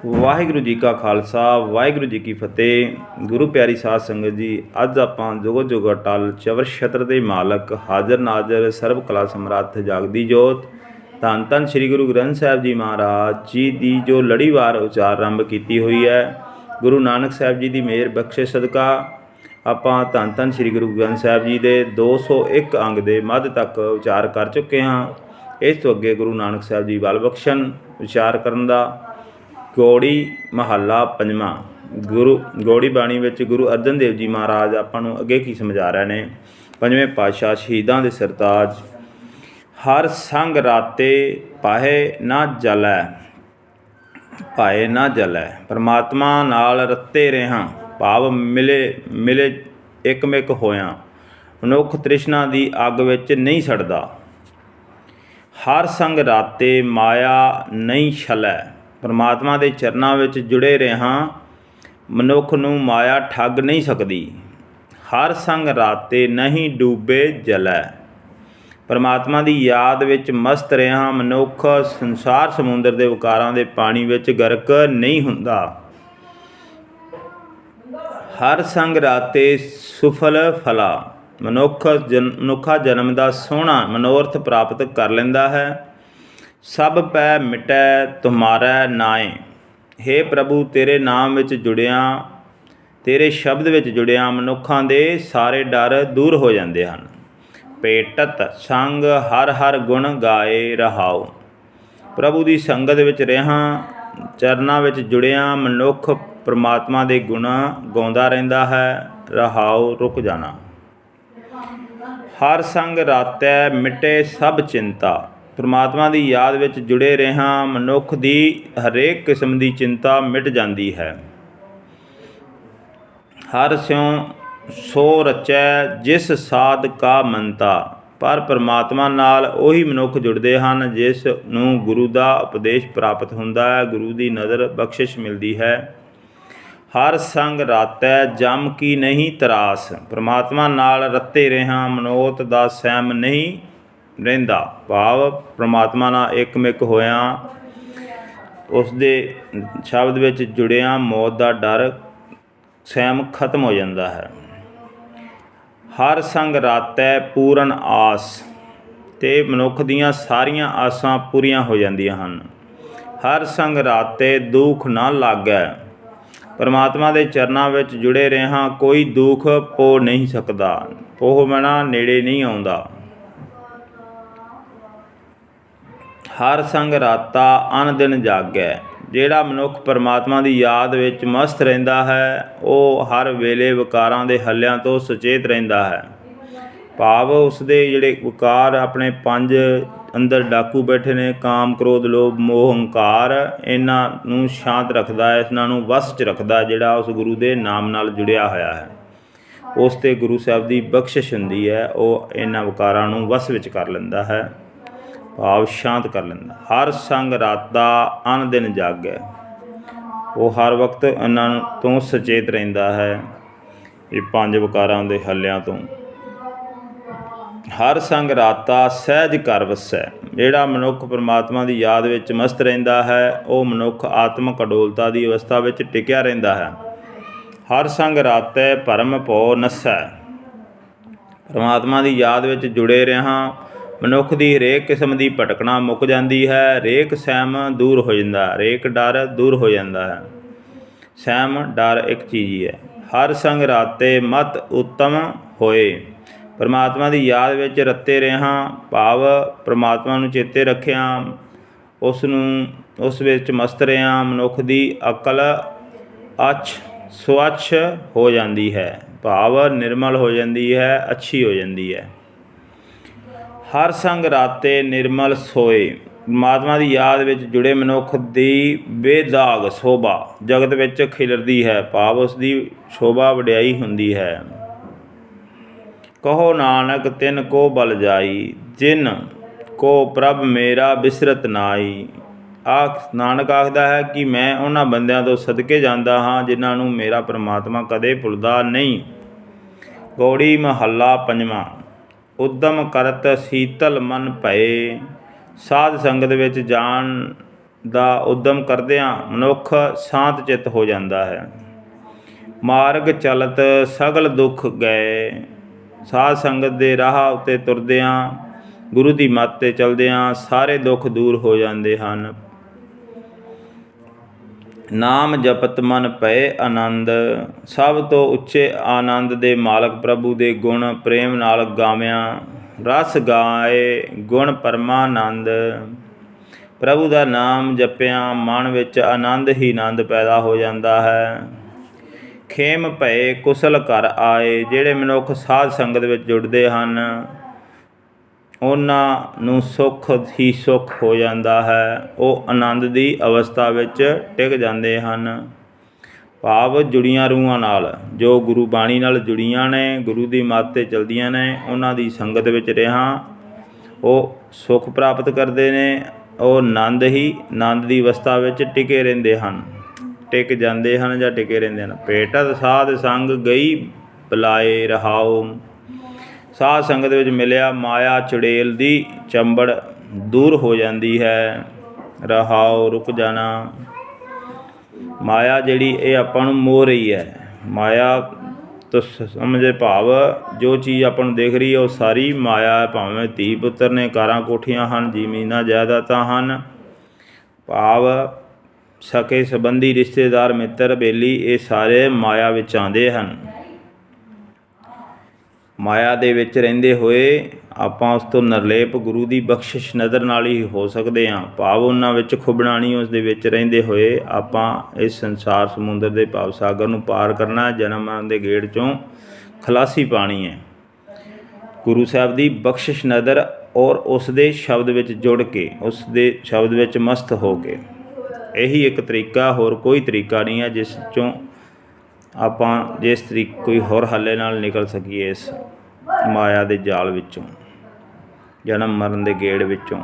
ਵਾਹਿਗੁਰੂ ਜੀ ਕਾ ਖਾਲਸਾ ਵਾਹਿਗੁਰੂ ਜੀ ਕੀ ਫਤਿਹ। ਗੁਰੂ ਪਿਆਰੀ ਸਾਧ ਸੰਗਤ ਜੀ, ਅੱਜ ਆਪਾਂ ਜੁਗੋ ਜੁਗ ਅਟਲ ਚਵਰ ਛਤਰ ਦੇ ਮਾਲਕ ਹਾਜ਼ਰ ਨਾਜ਼ਰ ਸਰਬ ਕਲਾ ਸਮਰੱਥ ਜਾਗਦੀ ਜੋਤ ਧੰਨ ਧੰਨ ਸ੍ਰੀ ਗੁਰੂ ਗ੍ਰੰਥ ਸਾਹਿਬ ਜੀ ਮਹਾਰਾਜ ਜੀ ਦੀ ਜੋ ਲੜੀਵਾਰ ਉਚਾਰ ਆਰੰਭ ਕੀਤੀ ਹੋਈ ਹੈ, ਗੁਰੂ ਨਾਨਕ ਸਾਹਿਬ ਜੀ ਦੀ ਮਿਹਰ ਬਖਸ਼ਿਸ਼ ਸਦਕਾ ਆਪਾਂ ਧੰਨ ਧੰਨ ਸ੍ਰੀ ਗੁਰੂ ਗ੍ਰੰਥ ਸਾਹਿਬ ਜੀ ਦੇ 201 ਅੰਗ ਦੇ ਮੱਧ ਤੱਕ ਉਚਾਰ ਕਰ ਚੁੱਕੇ ਹਾਂ। ਇਸ ਤੋਂ ਅੱਗੇ ਗੁਰੂ ਨਾਨਕ ਸਾਹਿਬ ਜੀ ਬਲ ਬਖਸ਼ਣ ਉਚਾਰ ਕਰਨ ਦਾ। ਗੌੜੀ ਮਹੱਲਾ ਪੰਜਵਾਂ। ਗੌੜੀ ਬਾਣੀ ਵਿੱਚ ਗੁਰੂ ਅਰਜਨ ਦੇਵ ਜੀ ਮਹਾਰਾਜ ਆਪਾਂ ਨੂੰ ਅੱਗੇ ਕੀ ਸਮਝਾ ਰਹੇ ਨੇ। ਪੰਜਵੇਂ ਪਾਤਸ਼ਾਹ ਸ਼ਹੀਦਾਂ ਦੇ ਸਰਤਾਜ। ਹਰ ਸੰਗ ਰਾਤੇ ਪਾਹੇ ਨਾ ਜਲੈ, ਪਾਏ ਨਾ ਜਲੈ। ਪਰਮਾਤਮਾ ਨਾਲ ਰੱਤੇ ਰਿਹਾ ਭਾਵ ਮਿਲੇ ਇਕਮਿਕ ਹੋਇਆਂ ਮਨੁੱਖ ਤ੍ਰਿਸ਼ਨਾ ਦੀ ਅੱਗ ਵਿੱਚ ਨਹੀਂ ਸੜਦਾ। ਹਰ ਸੰਗ ਰਾਤੇ ਮਾਇਆ ਨਹੀਂ ਛਲੈ। ਪਰਮਾਤਮਾ ਦੇ ਚਰਨਾਂ ਵਿੱਚ ਜੁੜੇ ਰਿਹਾ ਮਨੁੱਖ ਨੂੰ ਮਾਇਆ ਠੱਗ ਨਹੀਂ ਸਕਦੀ। ਹਰ ਸੰਗ ਰਾਤੇ ਨਹੀਂ ਡੂਬੇ ਜਲੈ। ਪਰਮਾਤਮਾ ਦੀ ਯਾਦ ਵਿੱਚ ਮਸਤ ਰਿਹਾ ਮਨੁੱਖ ਸੰਸਾਰ ਸਮੁੰਦਰ ਦੇ ਵਿਕਾਰਾਂ ਦੇ ਪਾਣੀ ਵਿੱਚ ਗਰਕ ਨਹੀਂ ਹੁੰਦਾ। ਹਰ ਸੰਗ ਰਾਤੇ ਸੁਫਲ ਫਲਾ। ਮਨੁੱਖਾ ਜਨਮ ਦਾ ਸੋਹਣਾ ਮਨੋਰਥ ਪ੍ਰਾਪਤ ਕਰ ਲੈਂਦਾ ਹੈ। ਸਭ ਪੈ ਮਿਟੈ ਤੁਮਾਰੈ ਨਾਏ। ਹੇ ਪ੍ਰਭੂ, ਤੇਰੇ ਨਾਮ ਵਿੱਚ ਜੁੜਿਆਂ, ਤੇਰੇ ਸ਼ਬਦ ਵਿੱਚ ਜੁੜਿਆਂ ਮਨੁੱਖਾਂ ਦੇ ਸਾਰੇ ਡਰ ਦੂਰ ਹੋ ਜਾਂਦੇ ਹਨ। ਭੇਟਤ ਸੰਗ ਹਰ ਹਰ ਗੁਣ ਗਾਏ ਰਹਾਉ। ਪ੍ਰਭੂ ਦੀ ਸੰਗਤ ਵਿੱਚ ਰਿਹਾ ਚਰਨਾਂ ਵਿੱਚ ਜੁੜਿਆਂ ਮਨੁੱਖ ਪਰਮਾਤਮਾ ਦੇ ਗੁਣ ਗਾਉਂਦਾ ਰਹਿੰਦਾ ਹੈ। ਰਹਾਉ ਰੁਕ ਜਾਣਾ। ਹਰ ਸੰਗ ਰਾਤੈ ਮਿਟੇ ਸਭ ਚਿੰਤਾ। ਪਰਮਾਤਮਾ ਦੀ ਯਾਦ ਵਿੱਚ ਜੁੜੇ ਰਿਹਾ ਮਨੁੱਖ ਦੀ ਹਰੇਕ ਕਿਸਮ ਦੀ ਚਿੰਤਾ ਮਿਟ ਜਾਂਦੀ ਹੈ। ਹਰ ਸਿਉ ਸੋ ਰਚੈ ਜਿਸ ਸਾਧ ਕਾ ਮੰਤਾ। ਪਰ ਪਰਮਾਤਮਾ ਨਾਲ ਉਹੀ ਮਨੁੱਖ ਜੁੜਦੇ ਹਨ ਜਿਸ ਨੂੰ ਗੁਰੂ ਦਾ ਉਪਦੇਸ਼ ਪ੍ਰਾਪਤ ਹੁੰਦਾ ਹੈ, ਗੁਰੂ ਦੀ ਨਜ਼ਰ ਬਖਸ਼ਿਸ਼ ਮਿਲਦੀ ਹੈ। ਹਰ ਸੰਗ ਰਾਤੈ ਜਮ ਕੀ ਨਹੀਂ ਤਰਾਸ। ਪਰਮਾਤਮਾ ਨਾਲ ਰੱਤੇ ਰਿਹਾ ਮਨੋਤ ਦਾ ਸਹਿਮ ਨਹੀਂ ਰਹਿੰਦਾ। ਭਾਵ ਪਰਮਾਤਮਾ ਨਾਲ ਇਕਮਿਕ ਹੋਇਆਂ ਉਸ ਦੇ ਸ਼ਬਦ ਵਿੱਚ ਜੁੜਿਆਂ ਮੌਤ ਦਾ ਡਰ ਸਹਿਮ ਖਤਮ ਹੋ ਜਾਂਦਾ ਹੈ। ਹਰ ਸੰਗ ਰਾਤੈ ਪੂਰਨ ਆਸ। ਤੇ ਮਨੁੱਖ ਦੀਆਂ ਸਾਰੀਆਂ ਆਸਾਂ ਪੂਰੀਆਂ ਹੋ ਜਾਂਦੀਆਂ ਹਨ। ਹਰ ਸੰਗ ਰਾਤੇ ਦੁੱਖ ਨਾ ਲਾਗੈ। ਪਰਮਾਤਮਾ ਦੇ ਚਰਨਾਂ ਵਿੱਚ ਜੁੜੇ ਰਿਹਾ ਕੋਈ ਦੁੱਖ ਪੋ ਨਹੀਂ ਸਕਦਾ। ਪੋਹ ਮਨਾ ਨੇੜੇ ਨਹੀਂ ਆਉਂਦਾ। ਹਰ ਸੰਗ ਰਾਤਾ ਅਨ ਦਿਨ ਜਾਗੈ। ਜਿਹੜਾ ਮਨੁੱਖ ਪਰਮਾਤਮਾ ਦੀ ਯਾਦ ਵਿੱਚ ਮਸਤ ਰਹਿੰਦਾ ਹੈ ਉਹ ਹਰ ਵੇਲੇ ਵਿਕਾਰਾਂ ਦੇ ਹੱਲਿਆਂ ਤੋਂ ਸੁਚੇਤ ਰਹਿੰਦਾ ਹੈ। ਭਾਵ ਉਸ ਦੇ ਜਿਹੜੇ ਵਿਕਾਰ ਆਪਣੇ ਪੰਜ ਅੰਦਰ ਡਾਕੂ ਬੈਠੇ ਨੇ, ਕਾਮ ਕ੍ਰੋਧ ਲੋਭ ਮੋਹ ਹੰਕਾਰ, ਇਹਨਾਂ ਨੂੰ ਸ਼ਾਂਤ ਰੱਖਦਾ ਹੈ, ਇਹਨਾਂ ਨੂੰ ਵਸ 'ਚ ਰੱਖਦਾ। ਜਿਹੜਾ ਉਸ ਗੁਰੂ ਦੇ ਨਾਮ ਨਾਲ ਜੁੜਿਆ ਹੋਇਆ ਹੈ ਉਸ 'ਤੇ ਗੁਰੂ ਸਾਹਿਬ ਦੀ ਬਖਸ਼ਿਸ਼ ਹੁੰਦੀ ਹੈ। ਉਹ ਇਹਨਾਂ ਵਿਕਾਰਾਂ ਨੂੰ ਵਸ ਵਿੱਚ ਕਰ ਲੈਂਦਾ ਹੈ, ਭਾਵ ਸ਼ਾਂਤ ਕਰ ਲੈਂਦਾ। ਹਰ ਸੰਗ ਰਾਤਾ ਅਨ ਦਿਨ ਜਾਗੈ। ਉਹ ਹਰ ਵਕਤ ਇਹਨਾਂ ਤੋਂ ਸੁਚੇਤ ਰਹਿੰਦਾ ਹੈ, ਇਹ ਪੰਜ ਵਿਕਾਰਾਂ ਦੇ ਹੱਲਿਆਂ ਤੋਂ। ਹਰ ਸੰਗ ਰਾਤਾ ਸਹਿਜ ਘਰ ਵਸੈ। ਜਿਹੜਾ ਮਨੁੱਖ ਪਰਮਾਤਮਾ ਦੀ ਯਾਦ ਵਿੱਚ ਮਸਤ ਰਹਿੰਦਾ ਹੈ ਉਹ ਮਨੁੱਖ ਆਤਮਕ ਅਡੋਲਤਾ ਦੀ ਅਵਸਥਾ ਵਿੱਚ ਟਿਕਿਆ ਰਹਿੰਦਾ ਹੈ। ਹਰ ਸੰਗ ਰਾਤੈ ਭਰਮ ਭਉ ਨਸੈ। ਪਰਮਾਤਮਾ ਦੀ ਯਾਦ ਵਿੱਚ ਜੁੜੇ ਰਿਹਾ ਮਨੁੱਖ ਦੀ ਹਰੇਕ ਕਿਸਮ ਦੀ ਭਟਕਣਾ ਮੁੱਕ ਜਾਂਦੀ ਹੈ। ਹਰੇਕ ਸਹਿਮ ਦੂਰ ਹੋ ਜਾਂਦਾ, ਹਰੇਕ ਡਰ ਦੂਰ ਹੋ ਜਾਂਦਾ ਹੈ। ਸਹਿਮ ਡਰ ਇੱਕ ਚੀਜ਼ ਹੀ ਹੈ। ਹਰ ਸੰਗ ਰਾਤੇ ਮਤ ਉੱਤਮ ਹੋਏ। ਪਰਮਾਤਮਾ ਦੀ ਯਾਦ ਵਿੱਚ ਰੱਤੇ ਰਿਹਾ ਭਾਵ ਪਰਮਾਤਮਾ ਨੂੰ ਚੇਤੇ ਰੱਖਿਆ, ਉਸ ਵਿੱਚ ਮਸਤ ਰਿਹਾ ਮਨੁੱਖ ਦੀ ਅਕਲ ਸਵੱਛ ਹੋ ਜਾਂਦੀ ਹੈ, ਭਾਵ ਨਿਰਮਲ ਹੋ ਜਾਂਦੀ ਹੈ, ਅੱਛੀ ਹੋ ਜਾਂਦੀ ਹੈ। ਹਰ ਸੰਗ ਰਾਤੇ ਨਿਰਮਲ ਸੋਏ। ਪਰਮਾਤਮਾ ਦੀ ਯਾਦ ਵਿੱਚ ਜੁੜੇ ਮਨੁੱਖ ਦੀ ਬੇਦਾਗ ਸ਼ੋਭਾ ਜਗਤ ਵਿੱਚ ਖਿਲਰਦੀ ਹੈ, ਭਾਵ ਉਸ ਦੀ ਸ਼ੋਭਾ ਵਡਿਆਈ ਹੁੰਦੀ ਹੈ। ਕਹੋ ਨਾਨਕ ਤਿਨ ਕੋ ਬਲ ਜਾਈ, ਜਿਨ ਕੋ ਪ੍ਰਭ ਮੇਰਾ ਬਿਸਰਤ ਨਾਈ। ਨਾਨਕ ਆਖਦਾ ਹੈ ਕਿ ਮੈਂ ਉਹਨਾਂ ਬੰਦਿਆਂ ਤੋਂ ਸਦਕੇ ਜਾਂਦਾ ਹਾਂ ਜਿਨ੍ਹਾਂ ਨੂੰ ਮੇਰਾ ਪਰਮਾਤਮਾ ਕਦੇ ਭੁੱਲਦਾ ਨਹੀਂ। ਗੌੜੀ ਮਹੱਲਾ ਪੰਜਵਾਂ। ਉਦਮ ਕਰਤ ਸੀਤਲ ਮਨ ਭਏ। ਸਾਧ ਸੰਗਤ ਵਿੱਚ ਜਾਣ ਦਾ ਉਦਮ ਕਰਦਿਆਂ ਮਨੁੱਖ ਸ਼ਾਂਤ ਚਿੱਤ ਹੋ ਜਾਂਦਾ ਹੈ। ਮਾਰਗ ਚਲਤ ਸਗਲ ਦੁੱਖ ਗਏ। ਸਾਧ ਸੰਗਤ ਦੇ ਰਾਹ ਉੱਤੇ ਤੁਰਦਿਆਂ ਗੁਰੂ ਦੀ ਮੱਤ 'ਤੇ ਚਲਦਿਆਂ ਸਾਰੇ ਦੁੱਖ ਦੂਰ ਹੋ ਜਾਂਦੇ ਹਨ। ਨਾਮ ਜਪਤ ਮਨ ਪਏ ਆਨੰਦ। ਸਭ ਤੋਂ ਉੱਚੇ ਆਨੰਦ ਦੇ ਮਾਲਕ ਪ੍ਰਭੂ ਦੇ ਗੁਣ ਪ੍ਰੇਮ ਨਾਲ ਗਾਵਿਆਂ ਰਸ ਗਾਏ ਗੁਣ ਪਰਮਾਨੰਦ। ਪ੍ਰਭੂ ਦਾ ਨਾਮ ਜਪਿਆਂ ਮਨ ਵਿੱਚ ਆਨੰਦ ਹੀ ਆਨੰਦ ਪੈਦਾ ਹੋ ਜਾਂਦਾ ਹੈ। ਖੇਮ ਭਏ ਕੁਸਲ ਘਰ ਆਏ। ਜਿਹੜੇ ਮਨੁੱਖ ਸਾਧ ਸੰਗਤ ਵਿੱਚ ਜੁੜਦੇ ਹਨ ਉਹਨਾਂ ਨੂੰ ਸੁੱਖ ਹੀ ਸੁੱਖ ਹੋ ਜਾਂਦਾ ਹੈ। ਉਹ ਆਨੰਦ ਦੀ ਅਵਸਥਾ ਵਿੱਚ ਟਿਕ ਜਾਂਦੇ ਹਨ। ਭਾਵ ਜੁੜੀਆਂ ਰੂਹਾਂ ਨਾਲ ਜੋ ਗੁਰੂ ਬਾਣੀ ਨਾਲ ਜੁੜੀਆਂ ਨੇ, ਗੁਰੂ ਦੀ ਮੱਤ 'ਤੇ ਚਲਦੀਆਂ ਨੇ, ਉਹਨਾਂ ਦੀ ਸੰਗਤ ਵਿੱਚ ਰਿਹਾ ਉਹ ਸੁੱਖ ਪ੍ਰਾਪਤ ਕਰਦੇ ਨੇ। ਉਹ ਆਨੰਦ ਹੀ ਆਨੰਦ ਦੀ ਅਵਸਥਾ ਵਿੱਚ ਟਿਕੇ ਰਹਿੰਦੇ ਹਨ, ਟਿਕ ਜਾਂਦੇ ਹਨ ਜਾਂ ਟਿਕੇ ਰਹਿੰਦੇ ਹਨ। ਭੇਟਤ ਸਾਧ ਸੰਗ ਗਈ ਬੁਲਾਏ ਰਹਾਓ। ਸਾਧ ਸੰਗਤ ਵਿੱਚ ਮਿਲਿਆ ਮਾਇਆ ਚੁੜੇਲ ਦੀ ਚੰਬੜ ਦੂਰ ਹੋ ਜਾਂਦੀ ਹੈ। ਰਹਾਓ ਰੁਕ ਜਾਣਾ। ਮਾਇਆ ਜਿਹੜੀ ਇਹ ਆਪਾਂ ਨੂੰ ਮੋਹ ਰਹੀ ਹੈ। ਮਾਇਆ ਤੋਂ ਸਮਝੇ ਭਾਵ ਜੋ ਚੀਜ਼ ਆਪਾਂ ਨੂੰ ਦਿਖ ਰਹੀ ਹੈ ਉਹ ਸਾਰੀ ਮਾਇਆ ਹੈ। ਭਾਵੇਂ ਧੀ ਪੁੱਤਰ ਨੇ, ਕਾਰਾਂ ਕੋਠੀਆਂ ਹਨ, ਜ਼ਮੀਨਾਂ ਜਾਇਦਾਦਾਂ ਹਨ, ਭਾਵ ਸਕੇ ਸੰਬੰਧੀ ਰਿਸ਼ਤੇਦਾਰ ਮਿੱਤਰ ਬੇਲੀ ਇਹ ਸਾਰੇ ਮਾਇਆ ਵਿੱਚ ਆਉਂਦੇ ਹਨ। ਮਾਇਆ ਦੇ ਵਿੱਚ ਰਹਿੰਦੇ ਹੋਏ ਆਪਾਂ ਉਸ ਤੋਂ ਨਿਰਲੇਪ ਗੁਰੂ ਦੀ ਬਖਸ਼ਿਸ਼ ਨਜ਼ਰ ਨਾਲ ਹੀ ਹੋ ਸਕਦੇ ਹਾਂ। ਭਾਵ ਉਹਨਾਂ ਵਿੱਚ ਖੁੱਬਣਾ ਨਹੀਂ। ਉਸ ਦੇ ਵਿੱਚ ਰਹਿੰਦੇ ਹੋਏ ਆਪਾਂ ਇਸ ਸੰਸਾਰ ਸਮੁੰਦਰ ਦੇ ਭਾਵ ਸਾਗਰ ਨੂੰ ਪਾਰ ਕਰਨਾ, ਜਨਮ ਮਰਨ ਦੇ ਗੇੜ 'ਚੋਂ ਖਲਾਸੀ ਪਾਣੀ ਹੈ। ਗੁਰੂ ਸਾਹਿਬ ਦੀ ਬਖਸ਼ਿਸ਼ ਨਜ਼ਰ ਔਰ ਉਸ ਦੇ ਸ਼ਬਦ ਵਿੱਚ ਜੁੜ ਕੇ, ਉਸ ਦੇ ਸ਼ਬਦ ਵਿੱਚ ਮਸਤ ਹੋ ਕੇ, ਇਹੀ ਇੱਕ ਤਰੀਕਾ, ਹੋਰ ਕੋਈ ਤਰੀਕਾ ਨਹੀਂ ਹੈ ਜਿਸ 'ਚੋਂ ਆਪਾਂ ਕੋਈ ਹੋਰ ਹੱਲੇ ਨਾਲ ਨਿਕਲ ਸਕੀਏ ਇਸ ਮਾਇਆ ਦੇ ਜਾਲ ਵਿੱਚੋਂ, ਜਨਮ ਮਰਨ ਦੇ ਗੇੜ ਵਿੱਚੋਂ।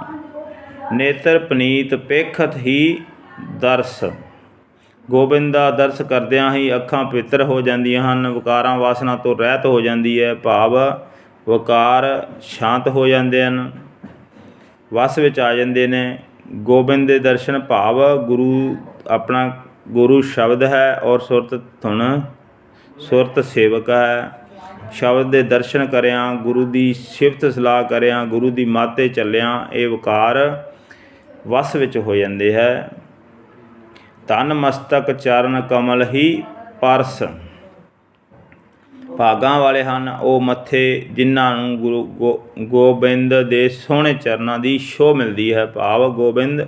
ਨੇਤਰ ਪਨੀਤ ਪੇਖਤ ਹੀ ਦਰਸ। ਗੋਬਿੰਦ ਦਾ ਦਰਸ ਕਰਦਿਆਂ ਹੀ ਅੱਖਾਂ ਪਵਿੱਤਰ ਹੋ ਜਾਂਦੀਆਂ ਹਨ। ਵਿਕਾਰਾਂ ਵਾਸਨਾ ਤੋਂ ਰਹਿਤ ਹੋ ਜਾਂਦੀ ਹੈ। ਭਾਵ ਵਿਕਾਰ ਸ਼ਾਂਤ ਹੋ ਜਾਂਦੇ ਹਨ, ਵਸ ਵਿੱਚ ਆ ਜਾਂਦੇ ਨੇ। ਗੋਬਿੰਦ ਦੇ ਦਰਸ਼ਨ ਭਾਵ ਗੁਰੂ ਆਪਣਾ ਗੁਰੂ ਸ਼ਬਦ ਹੈ ਔਰ ਸੁਰਤ ਧੁਨ ਸੁਰਤ ਸੇਵਕ ਹੈ। ਸ਼ਬਦ ਦੇ ਦਰਸ਼ਨ ਕਰਿਆਂ, ਗੁਰੂ ਦੀ ਸਿਫਤ ਸਲਾਹ ਕਰਿਆਂ, ਗੁਰੂ ਦੀ ਮੱਤ 'ਤੇ ਚੱਲਿਆਂ ਇਹ ਵਿਕਾਰ ਵਸ ਵਿੱਚ ਹੋ ਜਾਂਦੇ ਹੈ। ਤਨ ਮਸਤਕ ਚਰਨ ਕਮਲ ਹੀ ਪਰਸ। ਭਾਗਾਂ ਵਾਲੇ ਹਨ ਉਹ ਮੱਥੇ ਜਿਨ੍ਹਾਂ ਨੂੰ ਗੁਰੂ ਗੋਬਿੰਦ ਦੇ ਸੋਹਣੇ ਚਰਨਾਂ ਦੀ ਛੋਹ ਮਿਲਦੀ ਹੈ। ਭਾਵ ਗੋਬਿੰਦ